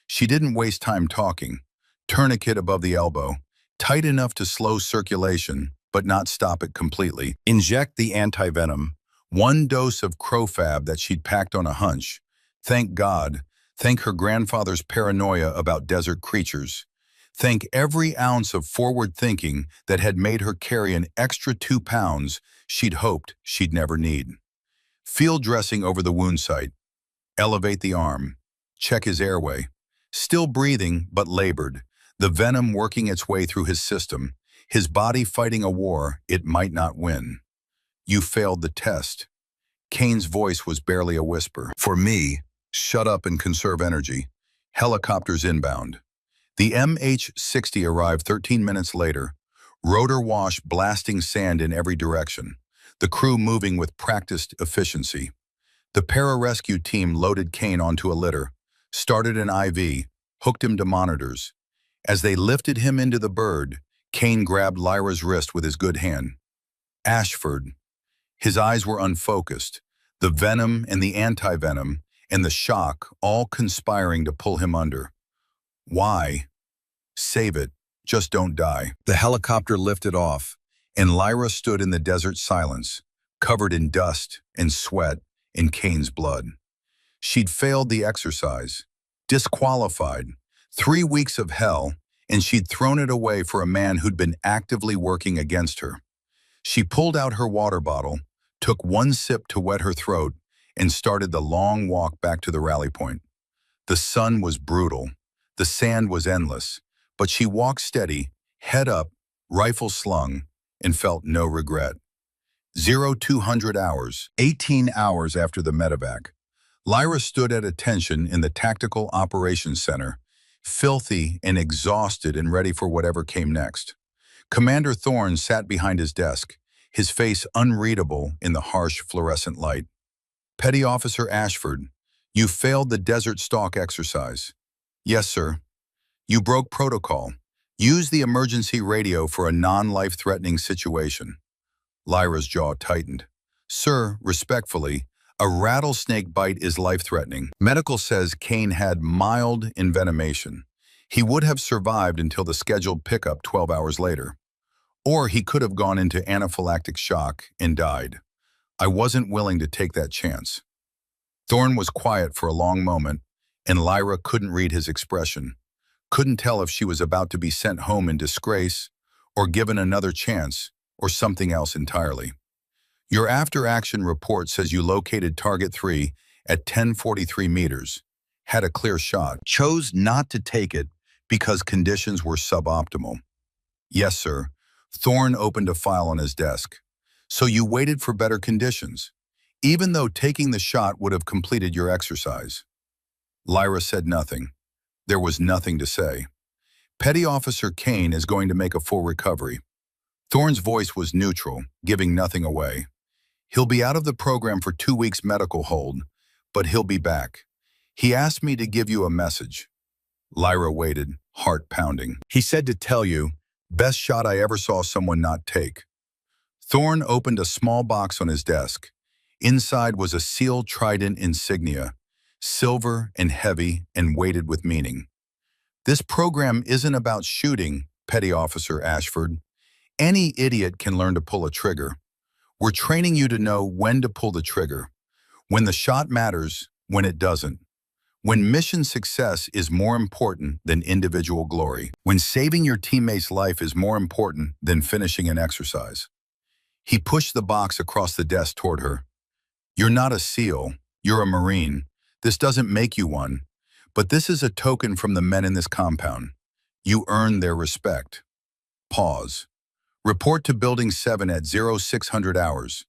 She didn't waste time talking. Tourniquet above the elbow, tight enough to slow circulation, but not stop it completely. Inject the antivenom. 1 dose of Crofab that she'd packed on a hunch. Thank God, Thank her grandfather's paranoia about desert creatures. Thank every ounce of forward thinking that had made her carry an extra 2 pounds she'd hoped she'd never need. Field dressing over the wound site. Elevate the arm. Check his airway. Still breathing, but labored. The venom working its way through his system. His body fighting a war it might not win. You failed the test. Kane's voice was barely a whisper. For me, shut up and conserve energy. Helicopters inbound. The MH-60 arrived 13 minutes later, rotor wash blasting sand in every direction, the crew moving with practiced efficiency. The pararescue team loaded Kane onto a litter, started an IV, hooked him to monitors. As they lifted him into the bird, Kane grabbed Lyra's wrist with his good hand. Ashford. His eyes were unfocused, the venom and the anti-venom and the shock all conspiring to pull him under. Why? Save it. Just don't die. The helicopter lifted off, and Lyra stood in the desert silence, covered in dust and sweat and Kane's blood. She'd failed the exercise, disqualified, 3 weeks of hell, and she'd thrown it away for a man who'd been actively working against her. She pulled out her water bottle, took one sip to wet her throat, and started the long walk back to the rally point. The sun was brutal. The sand was endless, but she walked steady, head up, rifle slung, and felt no regret. 0200 hours, 18 hours after the medevac. Lyra stood at attention in the Tactical Operations Center, filthy and exhausted and ready for whatever came next. Commander Thorne sat behind his desk, his face unreadable in the harsh fluorescent light. Petty Officer Ashford, you failed the Desert Stalk exercise. Yes, sir. You broke protocol. Use the emergency radio for a non-life-threatening situation. Lyra's jaw tightened. Sir, respectfully, a rattlesnake bite is life-threatening. Medical says Kane had mild envenomation. He would have survived until the scheduled pickup 12 hours later. Or he could have gone into anaphylactic shock and died. I wasn't willing to take that chance. Thorne was quiet for a long moment, and Lyra couldn't read his expression. Couldn't tell if she was about to be sent home in disgrace, or given another chance, or something else entirely. Your after-action report says you located Target 3 at 1043 meters, had a clear shot, chose not to take it because conditions were suboptimal. Yes, sir. Thorne opened a file on his desk. So you waited for better conditions, even though taking the shot would have completed your exercise. Lyra said nothing. There was nothing to say. Petty Officer Kane is going to make a full recovery. Thorne's voice was neutral, giving nothing away. He'll be out of the program for 2 weeks medical hold, but he'll be back. He asked me to give you a message. Lyra waited, heart pounding. He said to tell you, best shot I ever saw someone not take. Thorne opened a small box on his desk. Inside was a sealed trident insignia, silver and heavy and weighted with meaning. This program isn't about shooting, Petty Officer Ashford. Any idiot can learn to pull a trigger. We're training you to know when to pull the trigger, when the shot matters, when it doesn't, when mission success is more important than individual glory, when saving your teammate's life is more important than finishing an exercise. He pushed the box across the desk toward her. You're not a SEAL, you're a Marine. This doesn't make you one, but this is a token from the men in this compound. You earned their respect. Pause. Report to Building 7 at 0600 hours.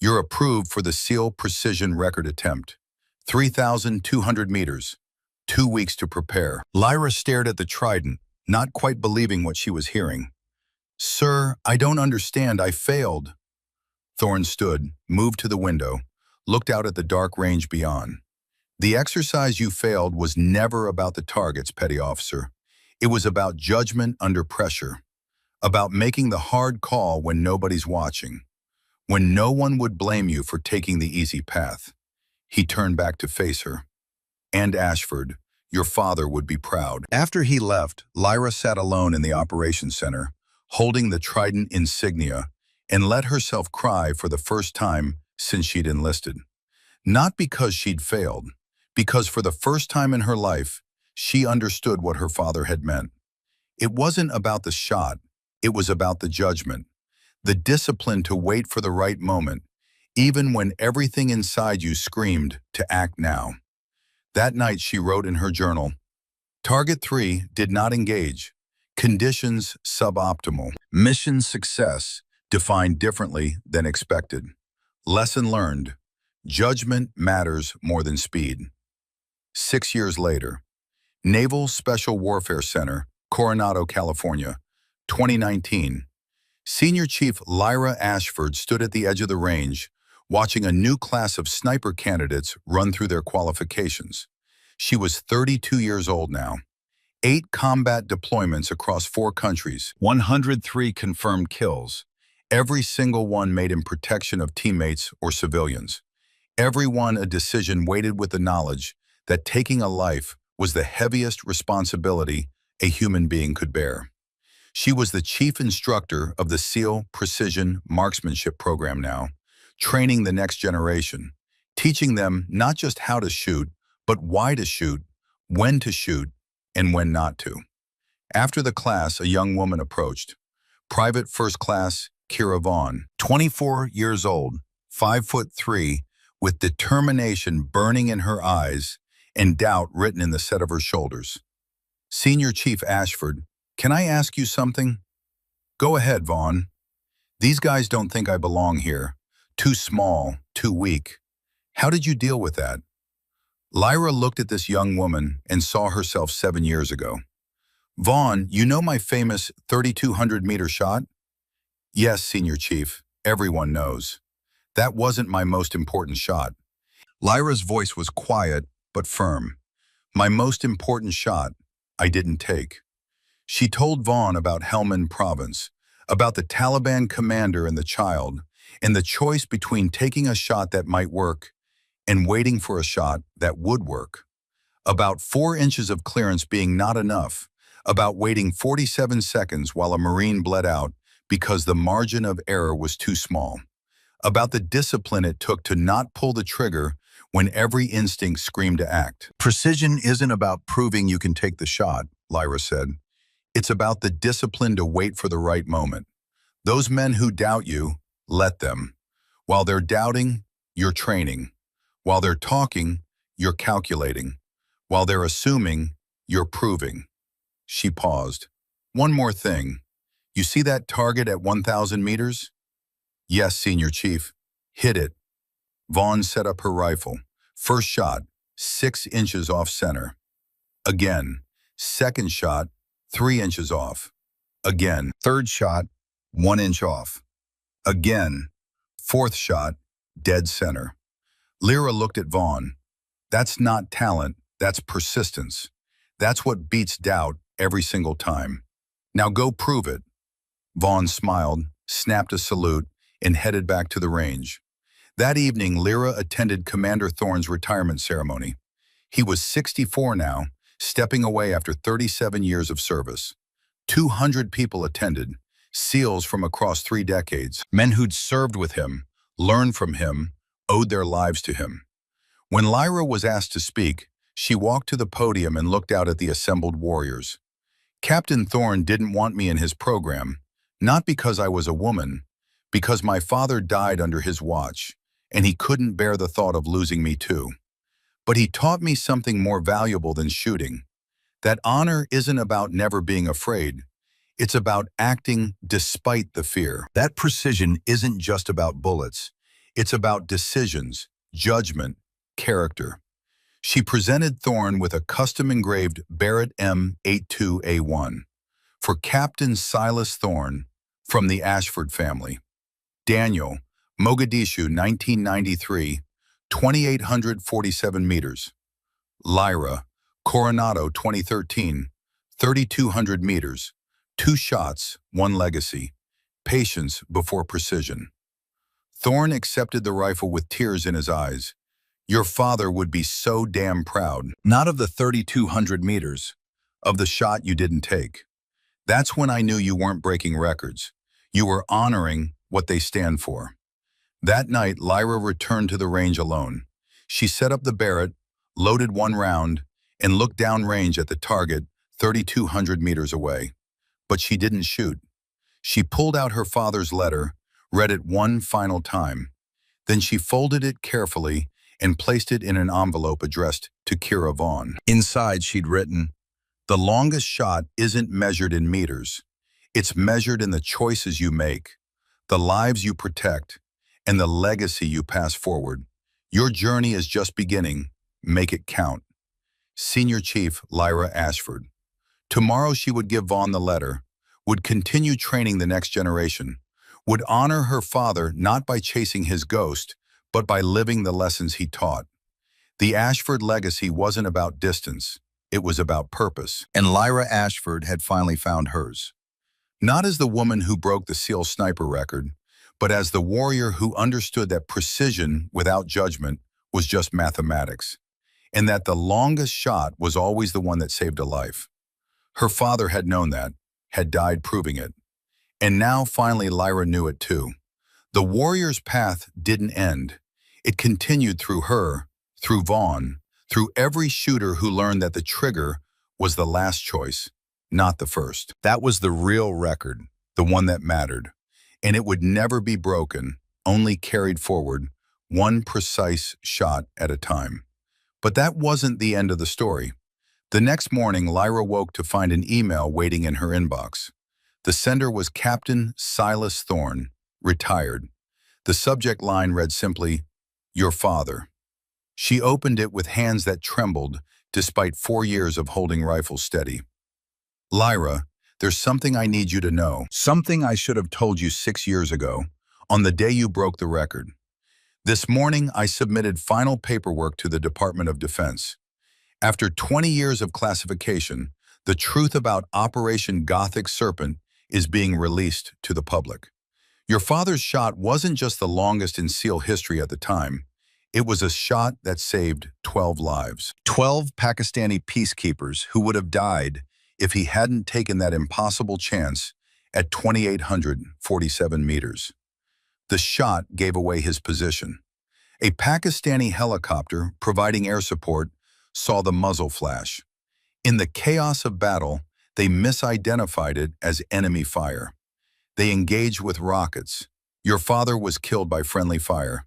You're approved for the SEAL Precision Record Attempt. 3,200 meters. 2 weeks to prepare. Lyra stared at the trident, not quite believing what she was hearing. Sir, I don't understand. I failed. Thorne stood, moved to the window, looked out at the dark range beyond. The exercise you failed was never about the targets, Petty Officer. It was about judgment under pressure. About making the hard call when nobody's watching, when no one would blame you for taking the easy path. He turned back to face her. And Ashford, your father would be proud. After he left, Lyra sat alone in the operations center, holding the trident insignia, and let herself cry for the first time since she'd enlisted. Not because she'd failed, because for the first time in her life, she understood what her father had meant. It wasn't about the shot, it was about the judgment, the discipline to wait for the right moment, even when everything inside you screamed to act now. That night she wrote in her journal, Target 3 did not engage. Conditions suboptimal. Mission success defined differently than expected. Lesson learned. Judgment matters more than speed. 6 years later, Naval Special Warfare Center, Coronado, California, 2019. Senior Chief Lyra Ashford stood at the edge of the range, watching a new class of sniper candidates run through their qualifications. She was 32 years old now. 8 combat deployments across 4 countries, 103 confirmed kills, every single one made in protection of teammates or civilians. Every one a decision weighted with the knowledge that taking a life was the heaviest responsibility a human being could bear. She was the chief instructor of the SEAL Precision Marksmanship program now, training the next generation, teaching them not just how to shoot, but why to shoot, when to shoot, and when not to. After the class, a young woman approached. Private First Class Kira Vaughn, 24 years old, 5'3", with determination burning in her eyes and doubt written in the set of her shoulders. Senior Chief Ashford, can I ask you something? Go ahead, Vaughn. These guys don't think I belong here. Too small, too weak. How did you deal with that? Lyra looked at this young woman and saw herself 7 years ago. Vaughn, you know my famous 3,200-meter shot? Yes, Senior Chief, everyone knows. That wasn't my most important shot. Lyra's voice was quiet but firm. My most important shot, I didn't take. She told Vaughn about Helmand Province, about the Taliban commander and the child, and the choice between taking a shot that might work and waiting for a shot that would work. About 4 inches of clearance being not enough, about waiting 47 seconds while a Marine bled out because the margin of error was too small. About the discipline it took to not pull the trigger when every instinct screamed to act. Precision isn't about proving you can take the shot, Lyra said. It's about the discipline to wait for the right moment. Those men who doubt you, let them. While they're doubting, you're training. While they're talking, you're calculating. While they're assuming, you're proving. She paused. One more thing. You see that target at 1,000 meters? Yes, Senior Chief. Hit it. Vaughn set up her rifle. First shot, 6 inches off center. Again. Second shot, 3 inches off. Again. Third shot, 1 inch off. Again. Fourth shot, dead center. Lyra looked at Vaughn. That's not talent, that's persistence. That's what beats doubt every single time. Now go prove it. Vaughn smiled, snapped a salute, and headed back to the range. That evening, Lyra attended Commander Thorne's retirement ceremony. He was 64 now, stepping away after 37 years of service. 200 people attended, SEALs from across 3 decades, men who'd served with him, learned from him, owed their lives to him. When Lyra was asked to speak, she walked to the podium and looked out at the assembled warriors. Captain Thorne didn't want me in his program, not because I was a woman, because my father died under his watch, and he couldn't bear the thought of losing me too. But he taught me something more valuable than shooting. That honor isn't about never being afraid. It's about acting despite the fear. That precision isn't just about bullets. It's about decisions, judgment, character. She presented Thorne with a custom-engraved Barrett M82A1 for Captain Silas Thorne from the Ashford family. Daniel, Mogadishu, 1993, 2,847 meters. Lyra, Coronado, 2013, 3,200 meters. 2 shots, 1 legacy. Patience before precision. Thorne accepted the rifle with tears in his eyes. Your father would be so damn proud. Not of the 3,200 meters, of the shot you didn't take. That's when I knew you weren't breaking records. You were honoring what they stand for. That night, Lyra returned to the range alone. She set up the Barrett, loaded one round, and looked downrange at the target 3,200 meters away. But she didn't shoot. She pulled out her father's letter, read it one final time. Then she folded it carefully and placed it in an envelope addressed to Kira Vaughn. Inside, she'd written, "The longest shot isn't measured in meters. It's measured in the choices you make, the lives you protect, and the legacy you pass forward. Your journey is just beginning. Make it count." Senior Chief Lyra Ashford. Tomorrow she would give Vaughn the letter, would continue training the next generation, would honor her father not by chasing his ghost, but by living the lessons he taught. The Ashford legacy wasn't about distance, it was about purpose. And Lyra Ashford had finally found hers. Not as the woman who broke the SEAL sniper record, but as the warrior who understood that precision without judgment was just mathematics, and that the longest shot was always the one that saved a life. Her father had known that, had died proving it. And now finally Lyra knew it too. The warrior's path didn't end. It continued through her, through Vaughn, through every shooter who learned that the trigger was the last choice, not the first. That was the real record, the one that mattered. And it would never be broken, only carried forward, one precise shot at a time. But that wasn't the end of the story. The next morning, Lyra woke to find an email waiting in her inbox. The sender was Captain Silas Thorne, retired. The subject line read simply, "Your father." She opened it with hands that trembled despite 4 years of holding rifles steady. "Lyra, there's something I need you to know. Something I should have told you 6 years ago, on the day you broke the record. This morning, I submitted final paperwork to the Department of Defense. After 20 years of classification, the truth about Operation Gothic Serpent is being released to the public. Your father's shot wasn't just the longest in SEAL history at the time. It was a shot that saved 12 lives. 12 Pakistani peacekeepers who would have died if he hadn't taken that impossible chance at 2,847 meters. The shot gave away his position. A Pakistani helicopter providing air support saw the muzzle flash. In the chaos of battle, they misidentified it as enemy fire. They engaged with rockets. Your father was killed by friendly fire,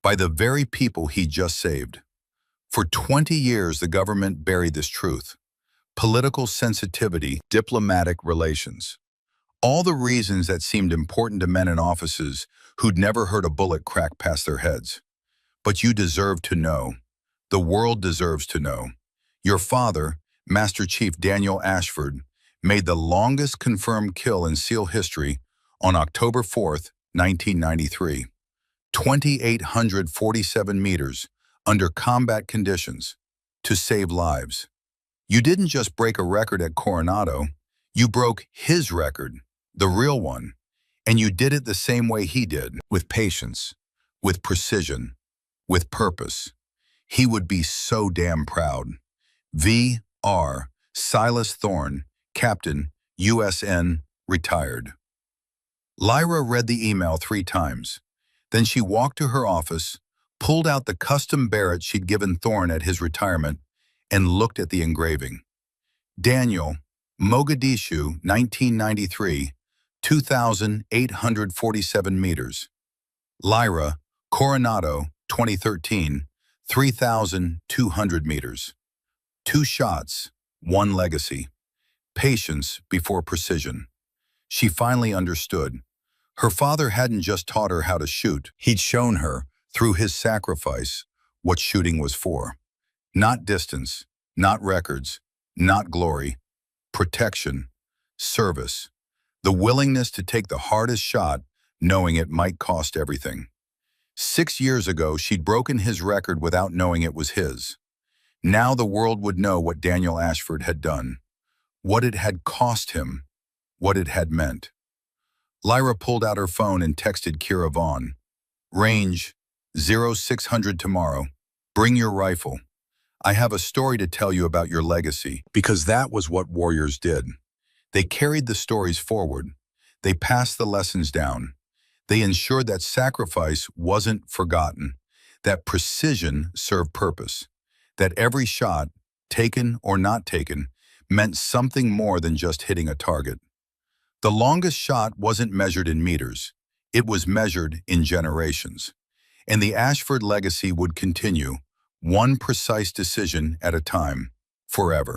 by the very people he just saved. For 20 years, the government buried this truth. Political sensitivity, diplomatic relations. All the reasons that seemed important to men in offices who'd never heard a bullet crack past their heads. But you deserve to know. The world deserves to know. Your father, Master Chief Daniel Ashford, made the longest confirmed kill in SEAL history on October 4th, 1993. 2,847 meters under combat conditions to save lives. You didn't just break a record at Coronado, you broke his record, the real one, and you did it the same way he did, with patience, with precision, with purpose. He would be so damn proud. V.R. Silas Thorne, Captain, USN, retired. Lyra read the email 3 times. Then she walked to her office, pulled out the custom Barrett she'd given Thorne at his retirement, and looked at the engraving. Daniel, Mogadishu, 1993, 2,847 meters. Lyra, Coronado, 2013, 3,200 meters. 2 shots, 1 legacy. Patience before precision. She finally understood. Her father hadn't just taught her how to shoot. He'd shown her, through his sacrifice, what shooting was for. Not distance, not records, not glory. Protection, service. The willingness to take the hardest shot, knowing it might cost everything. 6 years ago, she'd broken his record without knowing it was his. Now the world would know what Daniel Ashford had done, what it had cost him, what it had meant. Lyra pulled out her phone and texted Kira Vaughn. Range, 0600 tomorrow. Bring your rifle. I have a story to tell you about your legacy. Because that was what warriors did. They carried the stories forward. They passed the lessons down. They ensured that sacrifice wasn't forgotten, that precision served purpose, that every shot, taken or not taken, meant something more than just hitting a target. The longest shot wasn't measured in meters. It was measured in generations. And the Ashford legacy would continue, one precise decision at a time, forever.